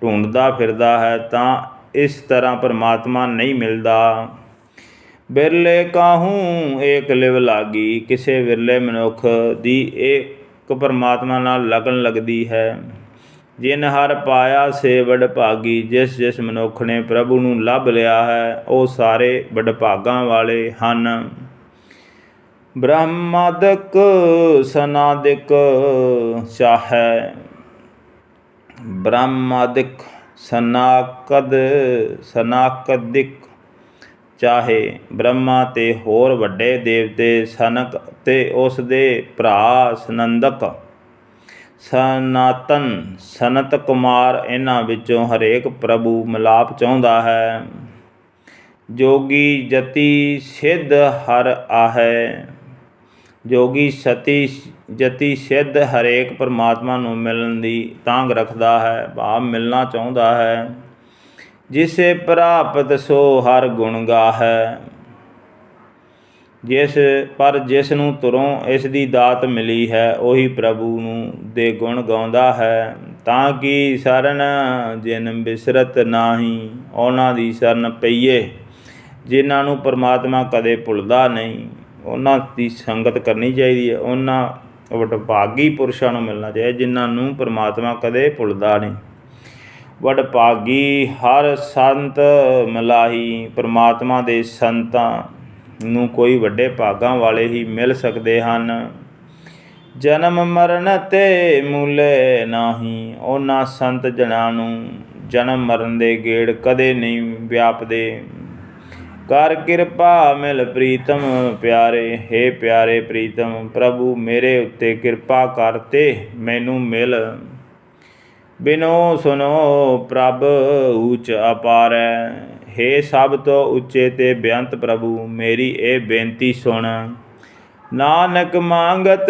ਢੂੰਡਦਾ ਫਿਰਦਾ ਹੈ ਤਾਂ ਇਸ ਤਰ੍ਹਾਂ ਪਰਮਾਤਮਾ ਨਹੀਂ ਮਿਲਦਾ। ਬਿਰਲੇ ਕਾਹੂੰ ਏਕ ਲਿਵ ਲਾਗੀ, ਕਿਸੇ ਵਿਰਲੇ ਮਨੁੱਖ ਦੀ ਇੱਕ ਪਰਮਾਤਮਾ ਨਾਲ ਲਗਨ ਲੱਗਦੀ ਹੈ। ਜਿਨ ਹਰ ਪਾਇਆ ਸੇ ਵਡਭਾਗੀ, ਜਿਸ ਮਨੁੱਖ ਨੇ ਪ੍ਰਭੂ ਨੂੰ ਲੱਭ ਲਿਆ ਹੈ ਉਹ ਸਾਰੇ ਵਡਭਾਗਾਂ ਵਾਲੇ ਹਨ। ਬ੍ਰਹਮਾਦਿਕ ਸਨਾਦਿਕ ਚਾਹੈ, ਬ੍ਰਹਮਾਦਿਕ ਸਨਾਕਦਿਕ ਚਾਹੇ। ਬ੍ਰਹਮਾ ਤੇ ਹੋਰ ਵੱਡੇ ਦੇਵਤੇ, ਸਨਕ ਤੇ ਉਸ ਦੇ ਭਰਾ ਸਨੰਦਕ, ਸਨਾਤਨ, ਸਨਤ ਕੁਮਾਰ, ਇਹਨਾਂ ਵਿੱਚੋਂ ਹਰੇਕ ਪ੍ਰਭੂ ਮਿਲਾਪ ਚਾਹੁੰਦਾ ਹੈ। ਜੋਗੀ ਜਤੀ ਸਿੱਧ ਹਰ ਆਹੈ, ਜੋਗੀ ਜਤੀ ਸਿੱਧ ਹਰੇਕ ਪਰਮਾਤਮਾ ਨੂੰ ਮਿਲਣ ਦੀ ਤਾਂਘ ਰੱਖਦਾ ਹੈ, ਭਾਵ ਮਿਲਣਾ ਚਾਹੁੰਦਾ ਹੈ। ਜਿਸੇ ਪ੍ਰਾਪਤ ਸੋ ਹਰ ਗੁਣ ਗਾਹੈ, ਜਿਸ ਨੂੰ ਤੁਰੋਂ ਇਸ ਦੀ ਦਾਤ ਮਿਲੀ ਹੈ ਉਹੀ ਪ੍ਰਭੂ ਨੂੰ ਦੇ ਗੁਣ ਗਾਉਂਦਾ ਹੈ। ਤਾਂ ਕਿ ਸਰਨ ਜਿਨ ਬਿਸਰਤ ਨਾਹੀ, ਉਹਨਾਂ ਦੀ ਸ਼ਰਨ ਪਈਏ ਜਿਨ੍ਹਾਂ ਨੂੰ ਪਰਮਾਤਮਾ ਕਦੇ ਭੁੱਲਦਾ ਨਹੀਂ, ਉਹਨਾਂ ਦੀ ਸੰਗਤ ਕਰਨੀ ਚਾਹੀਦੀ ਹੈ। ਉਹਨਾਂ ਵਡਭਾਗੀ ਪੁਰਸ਼ਾਂ ਨੂੰ ਮਿਲਣਾ ਚਾਹੀਦਾ ਜਿਨ੍ਹਾਂ ਨੂੰ ਪਰਮਾਤਮਾ ਕਦੇ ਭੁੱਲਦਾ ਨਹੀਂ। ਵਡਭਾਗੀ ਹਰ ਸੰਤ ਮਲਾਹੀ, ਪਰਮਾਤਮਾ ਦੇ ਸੰਤਾਂ ਨੂੰ ਕੋਈ ਵੱਡੇ ਭਾਗਾਂ ਵਾਲੇ ਹੀ ਮਿਲ ਸਕਦੇ ਹਨ। ਜਨਮ ਮਰਨ ਤੇ ਮੂਲੇ ਨਾਹੀ, ਉਹਨਾਂ ਸੰਤ ਜਨਾਂ ਨੂੰ ਜਨਮ ਮਰਨ ਦੇ ਗੇੜ ਕਦੇ ਨਹੀਂ ਵਿਆਪਦੇ। ਕਰ ਕਿਰਪਾ ਮਿਲ ਪ੍ਰੀਤਮ ਪਿਆਰੇ, ਹੇ ਪਿਆਰੇ ਪ੍ਰੀਤਮ ਪ੍ਰਭੂ ਮੇਰੇ ਉੱਤੇ ਕਿਰਪਾ ਕਰ ਤੇ ਮੈਨੂੰ ਮਿਲ। ਬਿਨੋ ਸੁਨੋ ਪ੍ਰਭ ਊਚ ਅਪਾਰੈ, ਹੇ ਸਭ ਤੋਂ ਉੱਚੇ ਤੇ ਬੇਅੰਤ ਪ੍ਰਭੂ ਮੇਰੀ ਇਹ ਬੇਨਤੀ ਸੁਣ। ਨਾਨਕ ਮੰਗਤ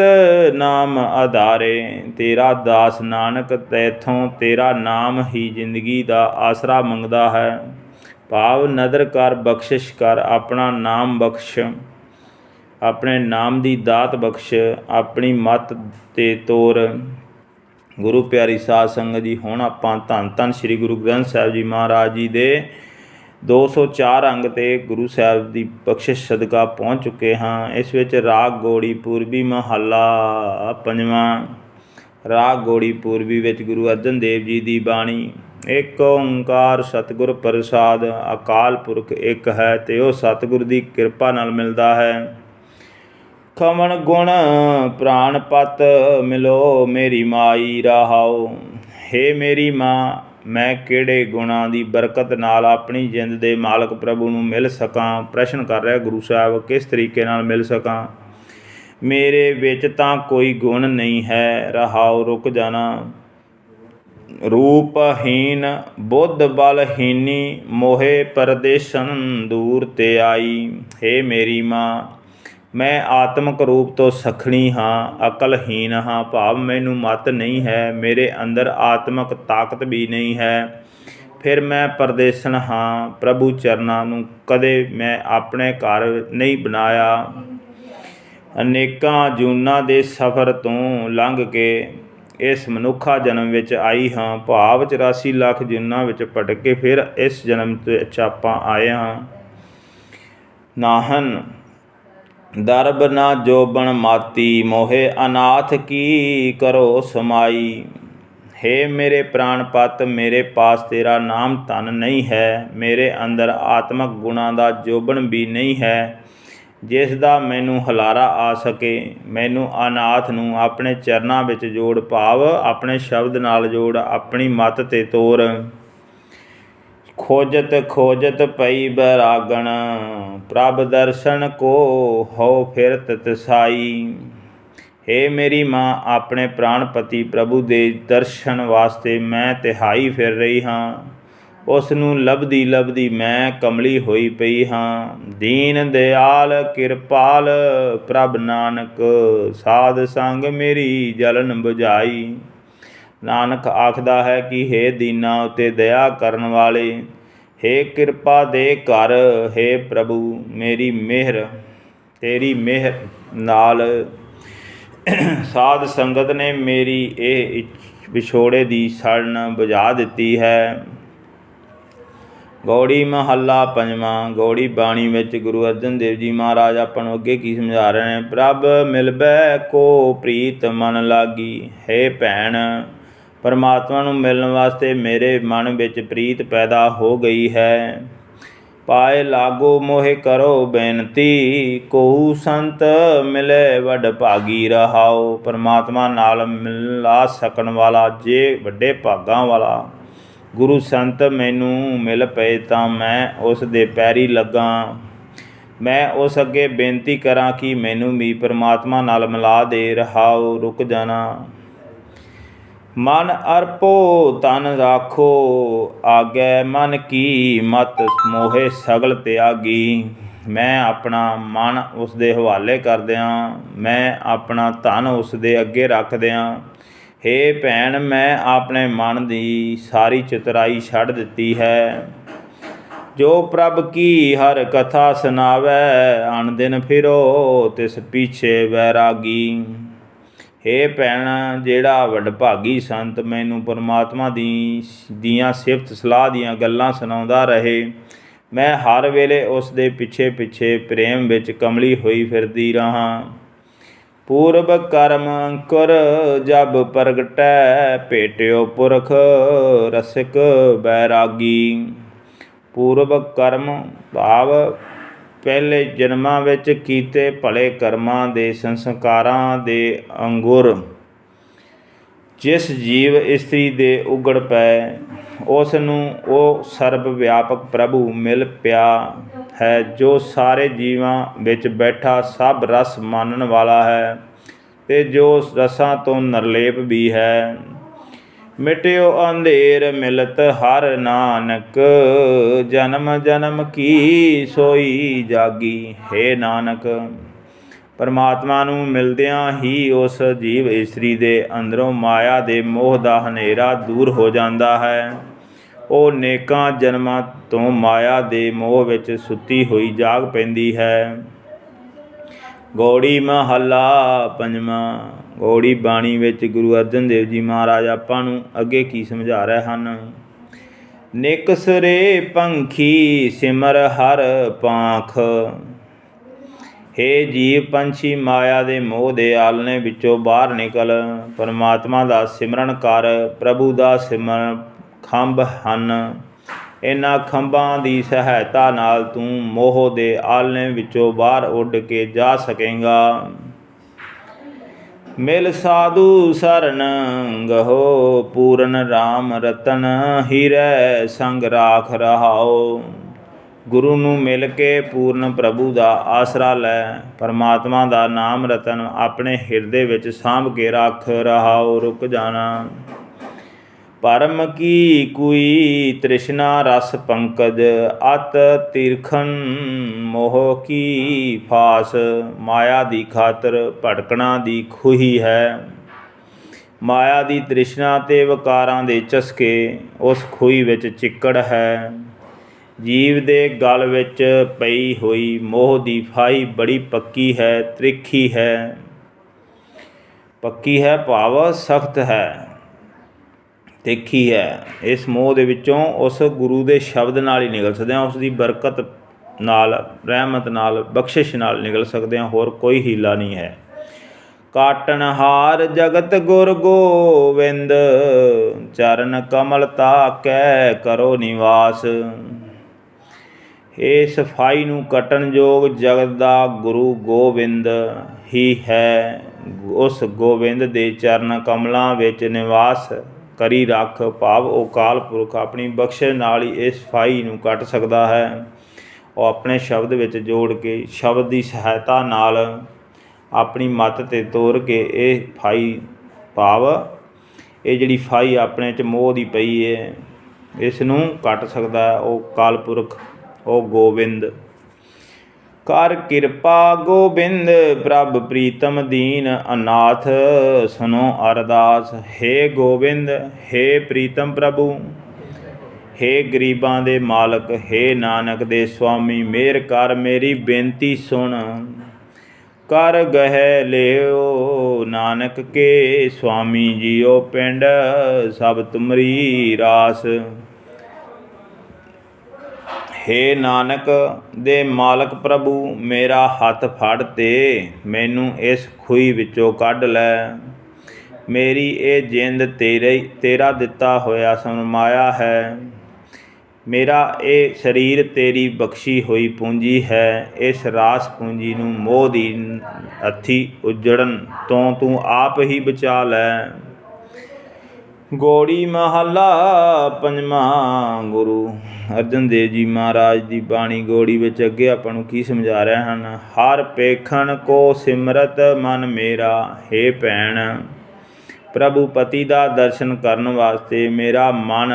ਨਾਮ ਆਧਾਰੇ, ਤੇਰਾ ਦਾਸ ਨਾਨਕ ਤੈਥੋਂ ਤੇਰਾ ਨਾਮ ਹੀ ਜ਼ਿੰਦਗੀ ਦਾ ਆਸਰਾ ਮੰਗਦਾ ਹੈ। ਭਾਵ ਨਦਰ ਕਰ, ਬਖਸ਼ਿਸ਼ ਕਰ, ਆਪਣਾ ਨਾਮ ਬਖਸ਼, ਆਪਣੇ ਨਾਮ ਦੀ ਦਾਤ ਬਖਸ਼, ਆਪਣੀ ਮੱਤ ਤੇ ਤੋਰ। ਗੁਰੂ ਪਿਆਰੀ ਸਾਧ ਸੰਗਤ ਜੀ, ਹੁਣ ਆਪਾਂ ਧੰਨ ਧੰਨ ਸ੍ਰੀ ਗੁਰੂ ਗ੍ਰੰਥ ਸਾਹਿਬ ਜੀ ਮਹਾਰਾਜ ਜੀ ਦੇ 204 ਅੰਗ 'ਤੇ ਗੁਰੂ ਸਾਹਿਬ ਦੀ ਬਖਸ਼ਿਸ਼ ਸਦਕਾ ਪਹੁੰਚ ਚੁੱਕੇ ਹਾਂ। ਇਸ ਵਿੱਚ ਰਾਗ ਗੌੜੀ ਪੂਰਬੀ ਮਹੱਲਾ ਪੰਜਵਾਂ। ਰਾਗ ਗੌੜੀ ਪੂਰਬੀ ਵਿੱਚ ਗੁਰੂ ਅਰਜਨ ਦੇਵ ਜੀ ਦੀ ਬਾਣੀ। ਇੱਕ ਓਂਕਾਰ ਸਤਿਗੁਰ ਪ੍ਰਸਾਦ। ਅਕਾਲ ਪੁਰਖ ਇੱਕ ਹੈ ਤੇ ਉਹ ਸਤਿਗੁਰ ਦੀ ਕਿਰਪਾ ਨਾਲ ਮਿਲਦਾ ਹੈ। ਖਮਨ ਗੁਣ ਪ੍ਰਾਣ ਪਤ ਮਿਲੋ ਮੇਰੀ ਮਾਈ ਰਹਾਓ, हे ਮੇਰੀ ਮਾਂ, ਮੈਂ ਕਿਹੜੇ ਗੁਣਾਂ ਦੀ ਬਰਕਤ ਨਾਲ ਆਪਣੀ ਜਿੰਦ ਦੇ ਮਾਲਕ ਪ੍ਰਭੂ ਨੂੰ ਮਿਲ ਸਕਾਂ। ਪ੍ਰਸ਼ਨ ਕਰ ਰਿਹਾ ਗੁਰੂ ਸਾਹਿਬ, ਕਿਸ ਤਰੀਕੇ ਨਾਲ ਮਿਲ ਸਕਾਂ। ਮੇਰੇ ਵਿੱਚ ਤਾਂ ਕੋਈ ਗੁਣ ਨਹੀਂ ਹੈ। ਰਹਾਉ, ਰੁਕ ਜਾਣਾ। ਰੂਪਹੀਨ ਬੁੱਧ ਬਲਹੀਨੀ, ਮੋਹੇ ਪਰਦੇਸਨ ਦੂਰ ਤੇ ਆਈ। ਹੇ ਮੇਰੀ ਮਾਂ, ਮੈਂ ਆਤਮਕ ਰੂਪ ਤੋਂ ਸਖਣੀ ਹਾਂ, ਅਕਲਹੀਨ ਹਾਂ, ਭਾਵ ਮੈਨੂੰ ਮਤ ਨਹੀਂ ਹੈ, ਮੇਰੇ ਅੰਦਰ ਆਤਮਕ ਤਾਕਤ ਵੀ ਨਹੀਂ ਹੈ। ਫਿਰ ਮੈਂ ਪਰਦੇਸਨ ਹਾਂ। ਪ੍ਰਭੂ ਚਰਨਾਂ ਨੂੰ ਕਦੇ ਮੈਂ ਆਪਣੇ ਘਰ ਨਹੀਂ ਬਣਾਇਆ। ਅਨੇਕਾਂ ਜੂਨਾਂ ਦੇ ਸਫ਼ਰ ਤੋਂ ਲੰਘ ਕੇ ਇਸ ਮਨੁੱਖਾ ਜਨਮ ਵਿੱਚ ਆਈ ਹਾਂ, ਭਾਵ 84 ਲੱਖ ਜੂਨਾਂ ਵਿੱਚ ਭਟਕ ਕੇ ਫਿਰ ਇਸ ਜਨਮ ਵਿੱਚ ਆਪਾਂ ਆਏ ਹਾਂ। ਨਾਹਨ ਦਰਬ ਨਾ ਜੋਬਨ ਮਾਤੀ, ਮੋਹੇ ਅਨਾਥ ਕੀ ਕਰੋ ਸਮਾਈ। ਹੇ ਮੇਰੇ ਪ੍ਰਾਣਪਤ, ਮੇਰੇ ਪਾਸ ਤੇਰਾ ਨਾਮ ਧਨ ਨਹੀਂ ਹੈ। ਮੇਰੇ ਅੰਦਰ ਆਤਮਕ ਗੁਣਾਂ ਦਾ ਜੋਬਨ ਵੀ ਨਹੀਂ ਹੈ, ਜਿਸ ਦਾ ਮੈਨੂੰ ਹੁਲਾਰਾ ਆ ਸਕੇ। ਮੈਨੂੰ ਅਨਾਥ ਨੂੰ ਆਪਣੇ ਚਰਨਾਂ ਵਿੱਚ ਜੋੜ, ਭਾਵ ਆਪਣੇ ਸ਼ਬਦ ਨਾਲ ਜੋੜ, ਆਪਣੀ ਮੱਤ 'ਤੇ ਤੋਰ। ਖੋਜਤ ਖੋਜਤ ਪਈ ਬੈਰਾਗਣ, ਪ੍ਰਭ ਦਰਸ਼ਨ ਕੋ ਹੋ ਫਿਰਤ ਤਸਾਈ। ਹੇ ਮੇਰੀ ਮਾਂ, ਆਪਣੇ ਪ੍ਰਾਣਪਤੀ ਪ੍ਰਭੂ ਦੇ ਦਰਸ਼ਨ ਵਾਸਤੇ ਮੈਂ ਤਿਹਾਈ ਫਿਰ ਰਹੀ ਹਾਂ। ਉਸ ਨੂੰ ਲੱਭਦੀ ਲੱਭਦੀ ਮੈਂ ਕਮਲੀ ਹੋਈ ਪਈ ਹਾਂ। ਦੀਨ ਦਿਆਲ ਕਿਰਪਾਲ ਪ੍ਰਭ ਨਾਨਕ, ਸਾਧ ਸੰਗ ਮੇਰੀ ਜਲਨ ਬੁਝਾਈ। ਨਾਨਕ ਆਖਦਾ ਹੈ ਕਿ ਹੇ ਦੀਨਾਂ ਉੱਤੇ ਦਇਆ ਕਰਨ ਵਾਲੇ, ਹੇ ਕਿਰਪਾ ਦੇ ਘਰ, ਹੇ ਪ੍ਰਭੂ, ਮੇਰੀ ਮਿਹਰ, ਤੇਰੀ ਮਿਹਰ ਨਾਲ ਸਾਧ ਸੰਗਤ ਨੇ ਮੇਰੀ ਇਹ ਵਿਛੋੜੇ ਦੀ ਸੜਨ ਬੁਝਾ ਦਿੱਤੀ ਹੈ। ਗੌੜੀ ਮਹੱਲਾ ਪੰਜਵਾਂ। ਗੌੜੀ ਬਾਣੀ ਵਿੱਚ ਗੁਰੂ ਅਰਜਨ ਦੇਵ ਜੀ ਮਹਾਰਾਜ ਆਪਾਂ ਨੂੰ ਅੱਗੇ ਕੀ ਸਮਝਾ ਰਹੇ ਨੇ। ਪ੍ਰਭ ਮਿਲਬੈ ਕੋ ਪ੍ਰੀਤ ਮਨ ਲਾਗੀ। ਹੇ ਭੈਣ, ਪਰਮਾਤਮਾ ਨੂੰ ਮਿਲਣ ਵਾਸਤੇ ਮੇਰੇ ਮਨ ਵਿੱਚ ਪ੍ਰੀਤ ਪੈਦਾ ਹੋ ਗਈ ਹੈ। ਪਾਏ ਲਾਗੋ ਮੋਹਿ ਕਰੋ ਬੇਨਤੀ, ਕਹੂ ਸੰਤ ਮਿਲੇ ਵਡ ਭਾਗੀ। ਰਹਾਓ, ਪਰਮਾਤਮਾ ਨਾਲ ਮਿਲਾ ਸਕਣ ਵਾਲਾ, ਜੇ ਵੱਡੇ ਭਾਗਾਂ ਵਾਲਾ ਗੁਰੂ ਸੰਤ ਮੈਨੂੰ ਮਿਲ ਪਏ ਤਾਂ ਮੈਂ ਉਸ ਦੇ ਪੈਰੀ ਲੱਗਾ। ਮੈਂ ਉਸ ਅੱਗੇ ਬੇਨਤੀ ਕਰਾਂ ਕਿ ਮੈਨੂੰ ਵੀ ਪਰਮਾਤਮਾ ਨਾਲ ਮਿਲਾ ਦੇ। ਰਹਾਓ, ਰੁਕ ਜਾਣਾ। ਮਨ ਅਰਪੋ ਤਨ ਰਾਖੋ, ਆਗੈ ਮਨ ਕੀ ਮਤ ਮੋਹੇ ਸਗਲ ਤਿਆਗੀ। ਮੈਂ ਆਪਣਾ ਮਨ ਉਸ ਦੇ ਹਵਾਲੇ ਕਰ ਦਿਆਂ, ਮੈਂ ਆਪਣਾ ਧਨ ਉਸ ਦੇ ਅੱਗੇ ਰੱਖ ਦਿਆਂ। ਹੇ ਭੈਣ, ਮੈਂ ਆਪਣੇ ਮਨ ਦੀ ਸਾਰੀ ਚਤੁਰਾਈ ਛੱਡ ਦਿੱਤੀ ਹੈ। ਜੋ ਪ੍ਰਭ ਕੀ ਹਰ ਕਥਾ ਸੁਣਾਵੈ, ਅਣ ਦਿਨ ਫਿਰੋ ਤਿਸ ਪਿੱਛੇ ਵੈਰਾਗੀ। ਹੇ ਭੈਣ, ਜਿਹੜਾ ਵਡਭਾਗੀ ਸੰਤ ਮੈਨੂੰ ਪਰਮਾਤਮਾ ਦੀਆਂ ਸਿਫਤ ਸਲਾਹ ਦੀਆਂ ਗੱਲਾਂ ਸੁਣਾਉਂਦਾ ਰਹੇ, ਮੈਂ ਹਰ ਵੇਲੇ ਉਸ ਦੇ ਪਿੱਛੇ ਪਿੱਛੇ ਪ੍ਰੇਮ ਵਿੱਚ ਕਮਲੀ ਹੋਈ ਫਿਰਦੀ ਰਹਾਂ। ਪੂਰਬ ਕਰਮ ਅੰਕੁਰ ਜਬ ਪ੍ਰਗਟੈ, ਭੇਟਿਓ ਪੁਰਖ ਰਸਿਕ ਬੈਰਾਗੀ। ਪੂਰਬ ਕਰਮ ਭਾਵ ਪਹਿਲੇ ਜਨਮਾਂ ਵਿੱਚ ਕੀਤੇ ਭਲੇ ਕਰਮਾਂ ਦੇ ਸੰਸਕਾਰਾਂ ਦੇ ਅੰਗੁਰ ਜਿਸ ਜੀਵ ਇਸਤਰੀ ਦੇ ਉਗੜ ਪਏ, ਉਸ ਨੂੰ ਉਹ ਸਰਬ ਵਿਆਪਕ ਪ੍ਰਭੂ ਮਿਲ ਪਿਆ ਹੈ, ਜੋ ਸਾਰੇ ਜੀਵਾਂ ਵਿੱਚ ਬੈਠਾ ਸਭ ਰਸ ਮਾਨਣ ਵਾਲਾ ਹੈ ਅਤੇ ਜੋ ਰਸਾਂ ਤੋਂ ਨਿਰਲੇਪ ਵੀ ਹੈ। ਮਿਟਿਓ ਅੰਧੇਰ ਮਿਲਤ ਹਰ ਨਾਨਕ, ਜਨਮ ਜਨਮ ਕੀ ਸੋਈ ਜਾਗੀ। ਹੇ ਨਾਨਕ, ਪਰਮਾਤਮਾ ਨੂੰ ਮਿਲਦਿਆਂ ਹੀ ਉਸ ਜੀਵ ਇਸਤਰੀ ਦੇ ਅੰਦਰੋਂ ਮਾਇਆ ਦੇ ਮੋਹ ਦਾ ਹਨੇਰਾ ਦੂਰ ਹੋ ਜਾਂਦਾ ਹੈ। ਉਹ ਨੇਕਾਂ ਜਨਮਾਂ ਤੋਂ ਮਾਇਆ ਦੇ ਮੋਹ ਵਿੱਚ ਸੁੱਤੀ ਹੋਈ ਜਾਗ ਪੈਂਦੀ ਹੈ। ਗੌੜੀ ਮਹੱਲਾ ਪੰਜਵਾਂ। ਗੌੜੀ ਬਾਣੀ ਵਿੱਚ ਗੁਰੂ ਅਰਜਨ ਦੇਵ ਜੀ ਮਹਾਰਾਜ ਆਪਾਂ ਨੂੰ ਅੱਗੇ ਕੀ ਸਮਝਾ ਰਹੇ ਹਨ। ਨਿਕਸਰੇ ਪੰਖੀ ਸਿਮਰ ਹਰ ਪਾਂਖ। ਹੇ ਜੀਵ ਪੰਛੀ, ਮਾਇਆ ਦੇ ਮੋਹ ਦੇ ਆਲਣੇ ਵਿੱਚੋਂ ਬਾਹਰ ਨਿਕਲ, ਪਰਮਾਤਮਾ ਦਾ ਸਿਮਰਨ ਕਰ। ਪ੍ਰਭੂ ਦਾ ਸਿਮਰਨ ਖੰਭ ਹਨ। ਇਹਨਾਂ ਖੰਭਾਂ ਦੀ ਸਹਾਇਤਾ ਨਾਲ ਤੂੰ ਮੋਹ ਦੇ ਆਲਣੇ ਵਿੱਚੋਂ ਬਾਹਰ ਉੱਡ ਕੇ ਜਾ ਸਕੇਂਗਾ। ਮਿਲ ਸਾਧੂ ਸਰਨ ਗਹੋ, ਪੂਰਨ ਰਾਮ ਰਤਨ ਹੀਰੈ ਸੰਗ ਰਾਖ ਰਹਾਓ। ਗੁਰੂ ਨੂੰ ਮਿਲ ਕੇ ਪੂਰਨ ਪ੍ਰਭੂ ਦਾ ਆਸਰਾ ਲੈ, ਪਰਮਾਤਮਾ ਦਾ ਨਾਮ ਰਤਨ ਆਪਣੇ ਹਿਰਦੇ ਵਿੱਚ ਸਾਂਭ ਕੇ ਰੱਖ ਰਹਾਓ। ਰੁਕ ਜਾਣਾ। ਪਰਮ ਕੀ ਕੋਈ ਤ੍ਰਿਸ਼ਨਾ ਰਸ ਪੰਕਜ, ਅਤ ਤੀਰਖਨ ਮੋਹ ਕੀ ਫਾਸ। ਮਾਇਆ ਦੀ ਖਾਤਰ ਭਟਕਣਾ ਦੀ ਖੂਹੀ ਹੈ। ਮਾਇਆ ਦੀ ਤ੍ਰਿਸ਼ਨਾ ਤੇ ਵਿਕਾਰਾਂ ਦੇ ਚਸਕੇ ਉਸ ਖੂਹੀ ਵਿੱਚ ਚਿੱਕੜ ਹੈ। ਜੀਵ ਦੇ ਗਲ ਵਿੱਚ ਪਈ ਹੋਈ ਮੋਹ ਦੀ ਫਾਹੀ ਬੜੀ ਪੱਕੀ ਹੈ, ਤ੍ਰਿਖੀ ਹੈ। ਪੱਕੀ ਹੈ ਭਾਵ ਸਖਤ ਹੈ, ਤਿੱਖੀ ਹੈ। ਇਸ ਮੋਹ ਦੇ ਵਿੱਚੋਂ ਉਸ ਗੁਰੂ ਦੇ ਸ਼ਬਦ ਨਾਲ ਹੀ ਨਿਕਲ ਸਕਦੇ ਹਾਂ, ਉਸ ਦੀ ਬਰਕਤ ਨਾਲ, ਰਹਿਮਤ ਨਾਲ, ਬਖਸ਼ਿਸ਼ ਨਾਲ ਨਿਕਲ ਸਕਦੇ ਹਾਂ, ਹੋਰ ਕੋਈ ਹੀਲਾ ਨਹੀਂ ਹੈ। ਕਾਟਨਹਾਰ ਜਗਤ ਗੁਰ ਗੋਬਿੰਦ, ਚਰਨ ਕਮਲ ਤਾਕੈ ਕਰੋ ਨਿਵਾਸ। ਇਹ ਸਫਾਈ ਨੂੰ ਕੱਟਣ ਯੋਗ ਜਗਤ ਦਾ ਗੁਰੂ ਗੋਬਿੰਦ ਹੀ ਹੈ। ਉਸ ਗੋਬਿੰਦ ਦੇ ਚਰਨ ਕਮਲਾਂ ਵਿੱਚ ਨਿਵਾਸ ਕਰੀ ਰੱਖ, ਭਾਵ ਉਹ ਅਕਾਲ ਪੁਰਖ ਆਪਣੀ ਬਖਸ਼ਿਸ਼ ਨਾਲ ਹੀ ਇਸ ਸਫਾਈ ਨੂੰ ਕੱਟ ਸਕਦਾ ਹੈ। ਉਹ ਆਪਣੇ ਸ਼ਬਦ ਵਿੱਚ ਜੋੜ ਕੇ, ਸ਼ਬਦ ਦੀ ਸਹਾਇਤਾ ਨਾਲ ਆਪਣੀ ਮੱਤ 'ਤੇ ਤੋਰ ਕੇ ਇਹ ਫਾਈ, ਭਾਵ ਇਹ ਜਿਹੜੀ ਫਾਈ ਆਪਣੇ 'ਚ ਮੋਹ ਦੀ ਪਈ ਹੈ, ਇਸ ਨੂੰ ਕੱਟ ਸਕਦਾ ਹੈ ਉਹ ਅਕਾਲ ਪੁਰਖ, ਉਹ ਗੋਬਿੰਦ। ਕਰ ਕਿਰਪਾ ਗੋਬਿੰਦ ਪ੍ਰਭ ਪ੍ਰੀਤਮ ਦੀਨ ਅਨਾਥ, ਸੁਨੋ ਅਰਦਾਸ। ਹੇ ਗੋਬਿੰਦ, ਹੇ ਪ੍ਰੀਤਮ ਪ੍ਰਭੂ, ਹੇ ਗਰੀਬਾਂ ਦੇ ਮਾਲਕ, ਹੇ ਨਾਨਕ ਦੇ ਸੁਆਮੀ, ਮਿਹਰ ਕਰ ਮੇਰੀ ਬੇਨਤੀ ਸੁਣ। ਕਰ ਗਹਿ ਲਿਓ ਨਾਨਕ ਕੇ ਸੁਆਮੀ ਜੀਓ, ਪਿੰਡ ਸਭ ਤੁਮਰੀ ਰਾਸ। ਹੇ ਨਾਨਕ ਦੇ ਮਾਲਕ ਪ੍ਰਭੂ, ਮੇਰਾ ਹੱਥ ਫੜ ਤੇ ਮੈਨੂੰ ਇਸ ਖੂਹੀ ਵਿੱਚੋਂ ਕੱਢ ਲੈ। ਮੇਰੀ ਇਹ ਜਿੰਦ ਤੇਰਾ ਦਿੱਤਾ ਹੋਇਆ ਸਰਮਾਇਆ ਹੈ। ਮੇਰਾ ਇਹ ਸਰੀਰ ਤੇਰੀ ਬਖਸ਼ੀ ਹੋਈ ਪੂੰਜੀ ਹੈ। ਇਸ ਰਾਸ ਪੂੰਜੀ ਨੂੰ ਮੋਹ ਦੀ ਹੱਥੀ ਉਜੜਨ ਤੋਂ ਤੂੰ ਆਪ ਹੀ ਬਚਾ ਲੈ। ਗੋੜੀ ਮਹੱਲਾ ਪੰਜਵਾਂ। ਗੁਰੂ ਅਰਜਨ ਦੇਵ ਜੀ ਮਹਾਰਾਜ ਦੀ ਬਾਣੀ ਗੋੜੀ ਵਿੱਚ ਅੱਗੇ ਆਪਾਂ ਨੂੰ ਕੀ ਸਮਝਾ ਰਹੇ ਹਨ। ਹਰ ਪੇਖਣ ਕੋ ਸਿਮਰਤ ਮਨ ਮੇਰਾ, ਹੇ ਭੈਣ ਪ੍ਰਭੂ ਪਤੀ ਦਾ ਦਰਸ਼ਨ ਕਰਨ ਵਾਸਤੇ ਮੇਰਾ ਮਨ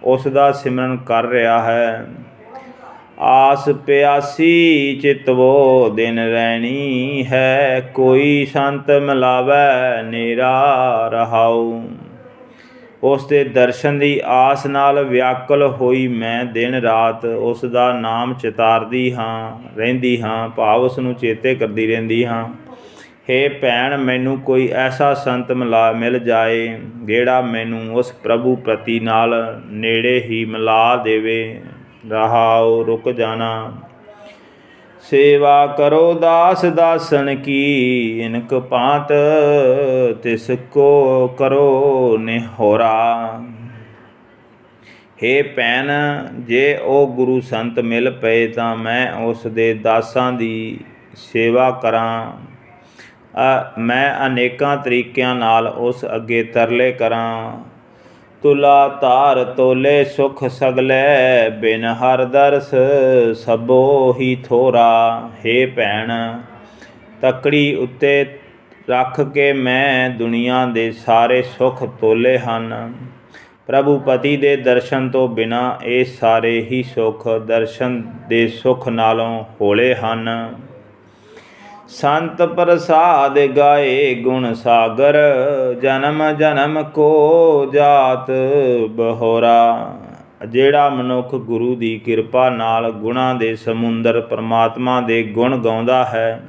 ਉਸ ਦਾ ਸਿਮਰਨ ਕਰ ਰਿਹਾ ਹੈ। ਆਸ ਪਿਆਸੀ ਚਿਤਵੋ ਦਿਨ ਰਹਿਣੀ ਹੈ, ਕੋਈ ਸੰਤ ਮਿਲਾਵੈ ਨੇਰਾ ਰਹਾਉ। ਉਸ ਦੇ ਦਰਸ਼ਨ ਦੀ ਆਸ ਨਾਲ ਵਿਆਕੁਲ ਹੋਈ ਮੈਂ ਦਿਨ ਰਾਤ ਉਸ ਦਾ ਨਾਮ ਚਿਤਾਰਦੀ ਰਹਿੰਦੀ ਹਾਂ, ਭਾਵ ਉਸ ਨੂੰ ਚੇਤੇ ਕਰਦੀ ਰਹਿੰਦੀ ਹਾਂ। ਹੇ ਭੈਣ, ਮੈਨੂੰ ਕੋਈ ਐਸਾ ਸੰਤ ਮਿਲ ਜਾਏ ਜਿਹੜਾ ਮੈਨੂੰ ਉਸ ਪ੍ਰਭੂ ਪ੍ਰਤੀ ਨਾਲ ਨੇੜੇ ਹੀ ਮਿਲਾ ਦੇਵੇ। ਰਹਾਉ। ਰੁਕ ਜਾਣਾ। ਸੇਵਾ ਕਰੋ ਦਾਸ ਦਾਸਨ ਕੀ, ਇਨਕ ਭਾਂਤ ਤਿਸ ਕੋ ਕਰੋ ਨਿਹੋਰਾ। ਹੇ ਭੈਣ, ਜੇ ਉਹ ਗੁਰੂ ਸੰਤ ਮਿਲ ਪਏ ਤਾਂ ਮੈਂ ਉਸ ਦੇ ਦਾਸਾਂ ਦੀ ਸੇਵਾ ਕਰਾਂ। ਮੈਂ ਅਨੇਕਾਂ ਤਰੀਕਿਆਂ ਨਾਲ ਉਸ ਅੱਗੇ ਤਰਲੇ ਕਰਾਂ। ਤੁਲਾ ਧਾਰ ਤੋਲੇ ਸੁਖ ਸਗਲੇ, ਬਿਨ ਹਰ ਦਰਸ ਸਭੋ ਹੀ ਥੋਰਾ। ਹੇ ਭੈਣ, ਤੱਕੜੀ ਉੱਤੇ ਰੱਖ ਕੇ ਮੈਂ ਦੁਨੀਆ ਦੇ ਸਾਰੇ ਸੁੱਖ ਤੋਲੇ ਹਨ। ਪ੍ਰਭੂ ਪਤੀ ਦੇ ਦਰਸ਼ਨ ਤੋਂ ਬਿਨਾਂ ਇਹ ਸਾਰੇ ਹੀ ਸੁੱਖ ਦਰਸ਼ਨ ਦੇ ਸੁੱਖ ਨਾਲੋਂ ਹੌਲੇ ਹਨ। ਸੰਤ ਪ੍ਰਸਾਦ ਗਾਏ ਗੁਣ ਸਾਗਰ, ਜਨਮ ਜਨਮ ਕੋ ਜਾਤ ਬਹੋਰਾ। ਜਿਹੜਾ ਮਨੁੱਖ ਗੁਰੂ ਦੀ ਕਿਰਪਾ ਨਾਲ ਗੁਣਾਂ ਦੇ ਸਮੁੰਦਰ ਪਰਮਾਤਮਾ ਦੇ ਗੁਣ ਗਾਉਂਦਾ ਹੈ,